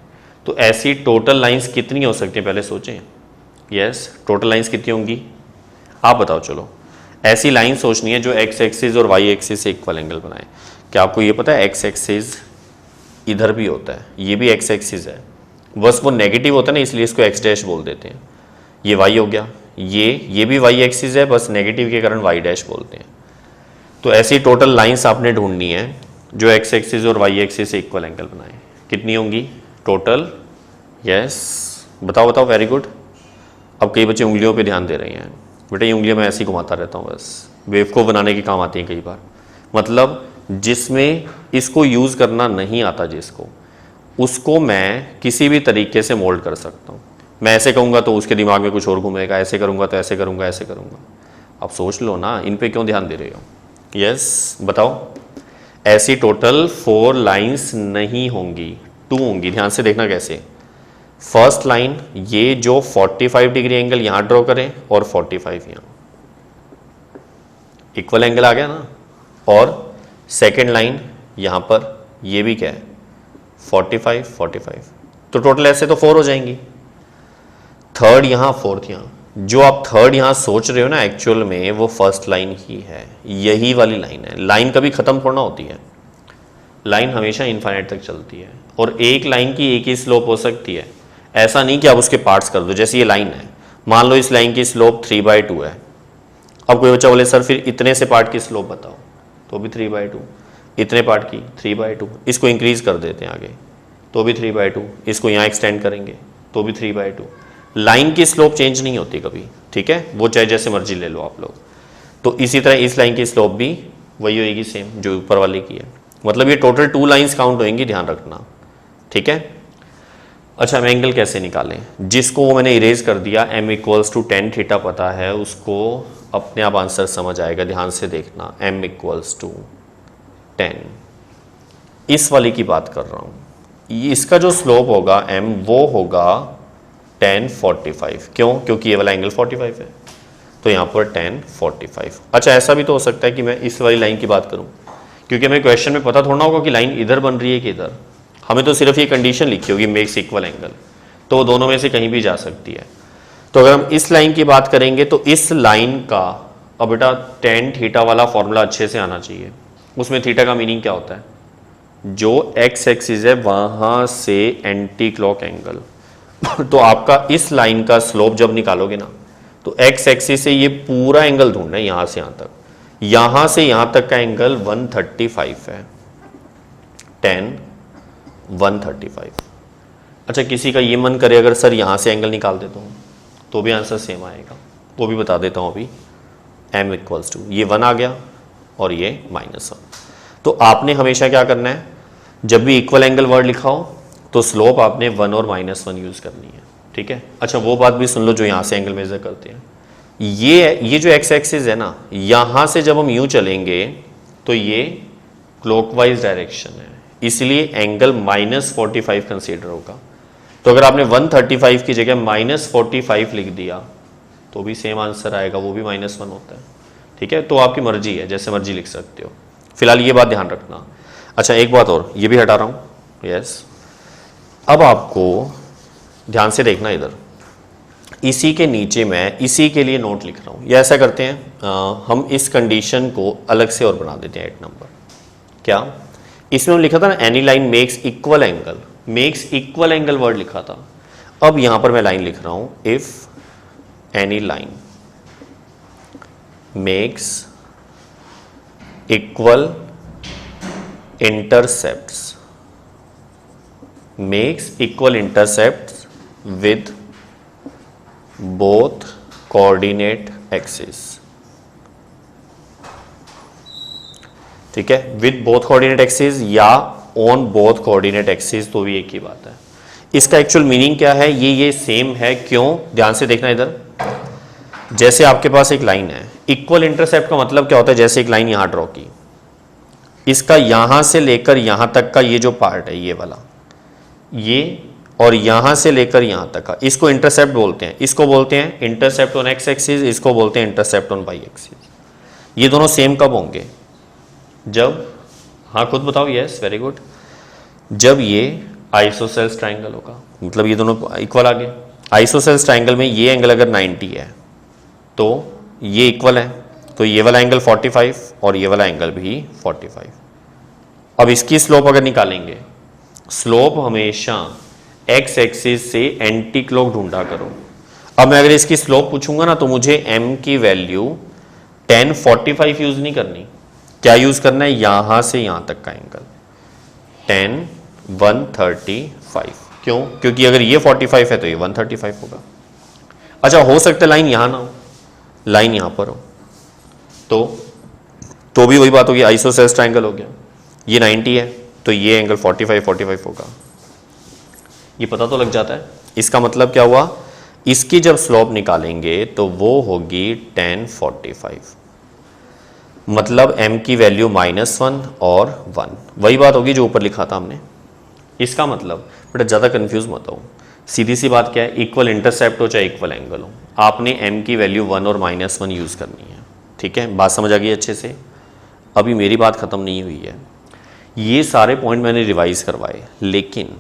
तो ऐसी टोटल लाइंस कितनी हो सकती हैं, पहले सोचें। यस, टोटल लाइंस कितनी होंगी आप बताओ। चलो, ऐसी लाइन सोचनी है जो एक्स एक्सिस और वाई एक्सिस से इक्वल एंगल बनाए। क्या आपको ये पता है एक्स एक्सिस इधर भी होता है, ये भी एक्स एक्सिस है, बस वो नेगेटिव होता है ना, इसलिए इसको एक्स डैश बोल देते हैं। ये वाई हो गया, ये भी वाई एक्सिस है, बस नेगेटिव के कारण वाई डैश बोलते हैं। तो ऐसी टोटल लाइंस आपने ढूंढनी है जो एक्स एक्सिस और वाई एक्सिस से इक्वल एंगल बनाए। कितनी होंगी टोटल? यस, बताओ बताओ, वेरी गुड। अब कई बच्चे उंगलियों पे ध्यान दे रहे हैं। बेटा ये उंगलियां मैं ऐसे ही घुमाता रहता हूँ, बस बेवकूफ़ बनाने के काम आती हैं कई बार। मतलब जिसमें इसको यूज़ करना नहीं आता जिसको, उसको मैं किसी भी तरीके से मोल्ड कर सकता हूँ। मैं ऐसे कहूँगा तो उसके दिमाग में कुछ और घूमेगा, ऐसे करूँगा तो ऐसे करूँगा, ऐसे करूँगा। अब सोच लो ना, इन पे क्यों ध्यान दे रहे हो? यस, बताओ। ऐसी टोटल 4 लाइंस नहीं होंगी, 2 होंगी। ध्यान से देखना कैसे। फर्स्ट लाइन ये जो 45 डिग्री एंगल यहाँ ड्रॉ करें और 45 यहाँ, इक्वल एंगल आ गया ना। और सेकेंड लाइन यहाँ पर, ये भी क्या है 45 45, तो टोटल ऐसे तो 4 हो जाएंगी। थर्ड यहाँ, फोर्थ यहाँ। जो आप थर्ड यहाँ सोच रहे हो ना, एक्चुअल में वो फर्स्ट लाइन ही है, यही वाली लाइन है। लाइन कभी खत्म थोड़ा होती है, लाइन हमेशा इनफाइनाइट तक चलती है। और एक लाइन की एक ही स्लोप हो सकती है, ऐसा नहीं कि आप उसके पार्ट्स कर दो। जैसे ये लाइन है, मान लो इस लाइन की स्लोप 3/2 है। अब कोई बच्चा बोले सर फिर इतने से पार्ट की स्लोप बताओ, तो भी 3/2। इतने पार्ट की 3/2, इसको इंक्रीज कर देते हैं आगे, तो भी 3/2। इसको यहाँ एक्सटेंड करेंगे तो भी 3/2। लाइन की स्लोप चेंज नहीं होती कभी, ठीक है, वो चाहे जैसे मर्जी ले लो आप लोग। तो इसी तरह इस लाइन की स्लोप भी वही होगी सेम जो ऊपर वाले की है। मतलब ये टोटल 2 लाइंस काउंट होंगी, ध्यान रखना, ठीक है। अच्छा, हम एंगल कैसे निकालें? जिसको वो मैंने इरेज कर दिया, m = tan थीटा पता है, उसको अपने आप आंसर समझ आएगा। ध्यान से देखना, m = tan। इस वाली की बात कर रहा हूँ। इसका जो स्लोप होगा m, वो होगा tan 45। क्यों? क्योंकि ये वाला एंगल 45 है, तो यहाँ पर tan 45। अच्छा, ऐसा भी तो हो सकता है कि मैं इस वाली लाइन की बात करूँ, क्योंकि हमें क्वेश्चन में पता थोड़ा होगा कि लाइन इधर बन रही है कि इधर। हमें तो सिर्फ ये कंडीशन लिखी होगी मेक्स इक्वल एंगल, तो वो दोनों में से कहीं भी जा सकती है। तो अगर हम इस लाइन की बात करेंगे तो इस लाइन का, अब बेटा tan थीटा वाला फॉर्मूला अच्छे से आना चाहिए। उसमें थीटा का मीनिंग क्या होता है? जो एक्स एक्सिस है वहां से एंटी क्लॉक एंगल। तो आपका इस लाइन का स्लोप जब निकालोगे ना, तो एक्स एक्सिस से ये पूरा एंगल ढूंढना है यहां से यहां तक, यहां से यहां तक का एंगल 135 है, 10 135। अच्छा किसी का ये मन करे अगर सर यहां से एंगल निकाल देता हूं तो भी आंसर सेम आएगा, वो भी बता देता हूं अभी। m इक्वल्स टू ये 1 आ गया और ये -1। तो आपने हमेशा क्या करना है, जब भी इक्वल एंगल वर्ड लिखा हो तो स्लोप आपने 1 और -1 यूज करनी है, ठीक है। अच्छा वो बात भी सुन लो जो यहां से एंगल मेजर करते हैं, ये जो एक्स एक्सिस है ना, यहां से जब हम यूं चलेंगे तो ये क्लॉकवाइज डायरेक्शन है, इसलिए एंगल -45 कंसीडर होगा। तो अगर आपने 135 की जगह -45 लिख दिया तो भी सेम आंसर आएगा, वो भी -1 होता है, ठीक है। तो आपकी मर्जी है, जैसे मर्जी लिख सकते हो, फिलहाल ये बात ध्यान रखना। अच्छा एक बात और, ये भी हटा रहा हूं, यस। अब आपको ध्यान से देखना इधर, इसी के नीचे मैं इसी के लिए नोट लिख रहा हूं, या ऐसा करते हैं हम इस कंडीशन को अलग से और बना देते हैं 8 नंबर। क्या इसमें हम लिखा था ना, any line makes equal angle, makes equal angle word लिखा था। अब यहां पर मैं लाइन लिख रहा हूं, if any line makes equal intercepts, makes equal intercepts with both coordinate axes, ठीक है, with both coordinate axes या on both coordinate axes, तो भी एक ही बात है। इसका एक्चुअल मीनिंग क्या है, ये सेम है, क्यों, ध्यान से देखना इधर। जैसे आपके पास एक लाइन है, इक्वल इंटरसेप्ट का मतलब क्या होता है, जैसे एक लाइन यहां ड्रॉ की, इसका यहां से लेकर यहां तक का ये जो पार्ट है, ये वाला, ये और यहां से लेकर यहां तक का, इसको इंटरसेप्ट बोलते हैं। इसको बोलते हैं इंटरसेप्ट ऑन एक्स एक्सिस, इसको बोलते हैं इंटरसेप्ट ऑन वाई एक्सिस। ये दोनों सेम कब होंगे, जब, हाँ खुद बताओ, यस वेरी गुड, जब ये आइसोसेल्स ट्राइंगल होगा, मतलब ये दोनों इक्वल आ गए। आइसोसेल्स ट्राइंगल में ये एंगल अगर 90 है तो ये इक्वल है, तो ये वाला एंगल 45 और ये वाला एंगल भी 45। अब इसकी स्लोप अगर निकालेंगे, स्लोप हमेशा एक्स एक्सिस से एंटी क्लॉक ढूंढा करो। अब मैं अगर इसकी स्लोप पूछूंगा ना, तो मुझे m की वैल्यू 1045 यूज नहीं करनी, क्या यूज करना है, यहां से यहां तक का एंगल 10 135। क्यों, क्योंकि अगर ये 45 है तो ये 135 होगा। अच्छा हो सकता है लाइन यहां ना हो, लाइन यहां पर हो, तो भी वही बात होगी, आइसोसेल्स ट्राइंगल हो गया, ये 90 है तो ये एंगल 45 होगा। ये पता तो लग जाता है। इसका मतलब क्या हुआ, इसकी जब स्लोप निकालेंगे तो वो होगी 1045, मतलब m की वैल्यू -1 और 1, वही बात होगी जो ऊपर लिखा था हमने। इसका मतलब बेटा ज़्यादा कंफ्यूज मत हो, सीधी सी बात क्या है, इक्वल इंटरसेप्ट हो चाहे इक्वल एंगल हो, आपने m की वैल्यू 1 और -1 यूज़ करनी है, ठीक है। बात समझ आ गई अच्छे से। अभी मेरी बात ख़त्म नहीं हुई है, ये सारे पॉइंट मैंने रिवाइज करवाए, लेकिन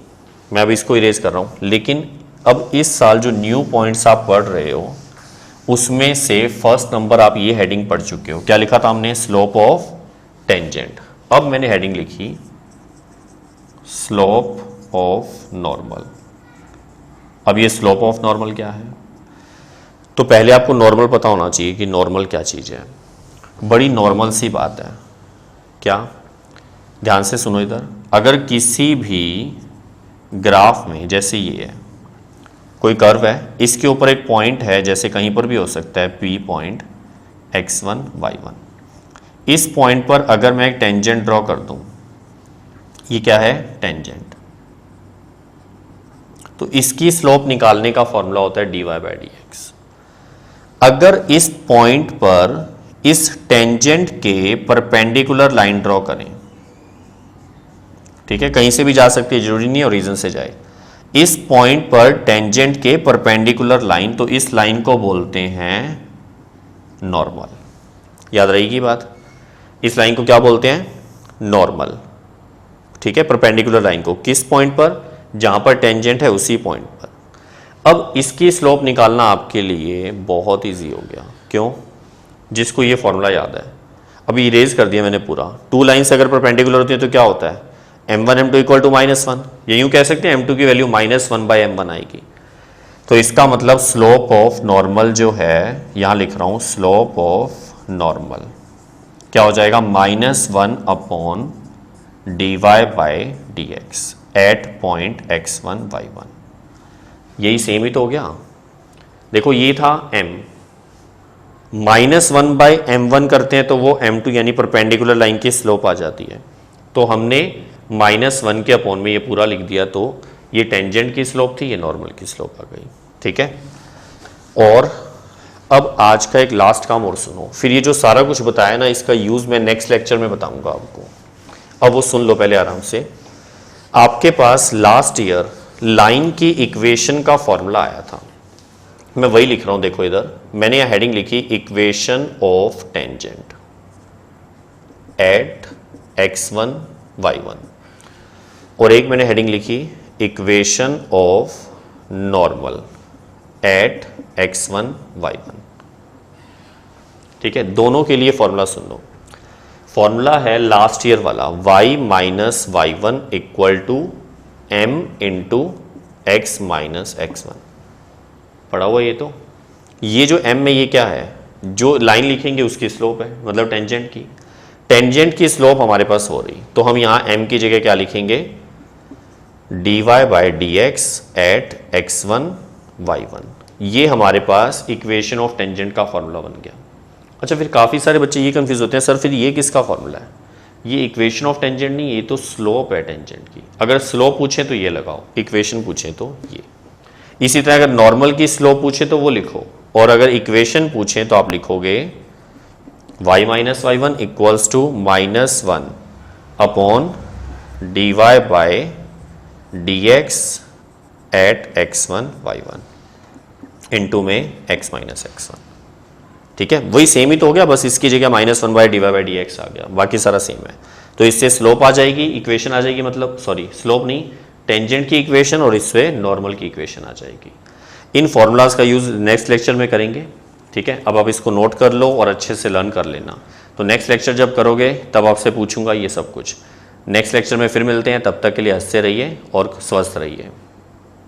मैं अब इसको इरेज कर रहा हूँ। लेकिन अब इस साल जो न्यू पॉइंट्स आप पढ़ रहे हो उसमें से फर्स्ट नंबर आप ये हेडिंग पढ़ चुके हो, क्या लिखा था हमने, स्लोप ऑफ टेंजेंट। अब मैंने हेडिंग लिखी स्लोप ऑफ नॉर्मल। अब ये स्लोप ऑफ नॉर्मल क्या है, तो पहले आपको नॉर्मल पता होना चाहिए कि नॉर्मल क्या चीज़ है। बड़ी नॉर्मल सी बात है, क्या, ध्यान से सुनो इधर। अगर किसी भी ग्राफ में, जैसे ये है, कोई कर्व है, इसके ऊपर एक पॉइंट है, जैसे कहीं पर भी हो सकता है P पॉइंट x1 y1, इस पॉइंट पर अगर मैं एक टेंजेंट ड्रॉ कर दूं, ये क्या है, टेंजेंट, तो इसकी स्लोप निकालने का फॉर्मूला होता है dy/dx। अगर इस पॉइंट पर इस टेंजेंट के परपेंडिकुलर लाइन ड्रॉ करें, ठीक है, कहीं से भी जा सकती है, जरूरी नहीं ओरिजिन से जाए, इस पॉइंट पर टेंजेंट के परपेंडिकुलर लाइन, तो इस लाइन को बोलते हैं नॉर्मल। याद रहेगी बात, इस लाइन को क्या बोलते हैं, नॉर्मल, ठीक है, परपेंडिकुलर लाइन को, किस पॉइंट पर, जहां पर टेंजेंट है उसी पॉइंट पर। अब इसकी स्लोप निकालना आपके लिए बहुत ईजी हो गया, क्यों, जिसको ये फॉर्मूला याद है, अभी इरेज कर दिया मैंने पूरा। टू लाइन्स अगर परपेंडिकुलर होती है तो क्या होता है, m1 m2 इक्वल टू -1, ये यूं कह सकते हैं m2 की वैल्यू -1/m1 आएगी। तो तो इसका मतलब स्लोप ऑफ नॉर्मल जो है, यहां लिख रहा हूं स्लोप ऑफ नॉर्मल क्या हो जाएगा, -1 upon dy by dx at point x1 y1। यही सेम ही तो हो गया। देखो ये था m, -1 बाय m1 करते हैं तो वो m2 यानी परपेंडिकुलर लाइन की स्लोप आ जाती है। तो हमने -1 के अपॉन में ये पूरा लिख दिया, तो ये टेंजेंट की स्लोप थी, ये नॉर्मल की स्लोप आ गई। ठीक है, और अब आज का एक लास्ट काम और सुनो, फिर ये जो सारा कुछ बताया ना इसका यूज मैं नेक्स्ट लेक्चर में बताऊंगा आपको। अब वो सुन लो पहले आराम से। आपके पास लास्ट ईयर लाइन की इक्वेशन का फॉर्मूला आया था, मैं वही लिख रहा हूं। देखो इधर मैंने यहां हेडिंग लिखी equation of tangent at x1 y1, और एक मैंने हेडिंग लिखी equation of normal at x1 y1। ठीक है, दोनों के लिए फॉर्मूला सुन लो। फॉर्मूला है लास्ट ईयर वाला, y minus y1 equal to m into x minus x1। पढ़ा हुआ ये तो, ये जो m में ये क्या है, जो लाइन लिखेंगे उसकी स्लोप है, मतलब टेंजेंट की। टेंजेंट की स्लोप हमारे पास हो रही, तो हम यहां m की जगह क्या लिखेंगे, dy by dx at x1 y1। ये हमारे पास इक्वेशन ऑफ टेंजेंट का फॉर्मूला बन गया। अच्छा, फिर काफ़ी सारे बच्चे ये कंफ्यूज होते हैं, सर फिर ये किसका फॉर्मूला है? ये इक्वेशन ऑफ टेंजेंट नहीं, ये तो स्लोप है टेंजेंट की। अगर स्लोप पूछे तो ये लगाओ, इक्वेशन पूछे तो ये। इसी तरह अगर नॉर्मल की स्लोप पूछे तो वो लिखो, और अगर इक्वेशन पूछे तो आप लिखोगे y minus y1 equals to -1 upon dy by dx at x1 y1 into में x माइनस x1। ठीक है, वही सेम ही तो हो गया, बस इसकी जगह -1 बाय dy बाय dx आ गया, बाकी सारा सेम है। तो इससे स्लोप आ जाएगी, इक्वेशन आ जाएगी, मतलब सॉरी स्लोप नहीं, टेंजेंट की इक्वेशन, और इससे नॉर्मल की इक्वेशन आ जाएगी। इन फॉर्मूलाज का यूज नेक्स्ट लेक्चर में करेंगे। ठीक है, अब आप इसको नोट कर लो और अच्छे से लर्न कर लेना। तो नेक्स्ट लेक्चर जब करोगे तब आपसे पूछूंगा ये सब कुछ। नेक्स्ट लेक्चर में फिर मिलते हैं, तब तक के लिए हंसते रहिए और स्वस्थ रहिए।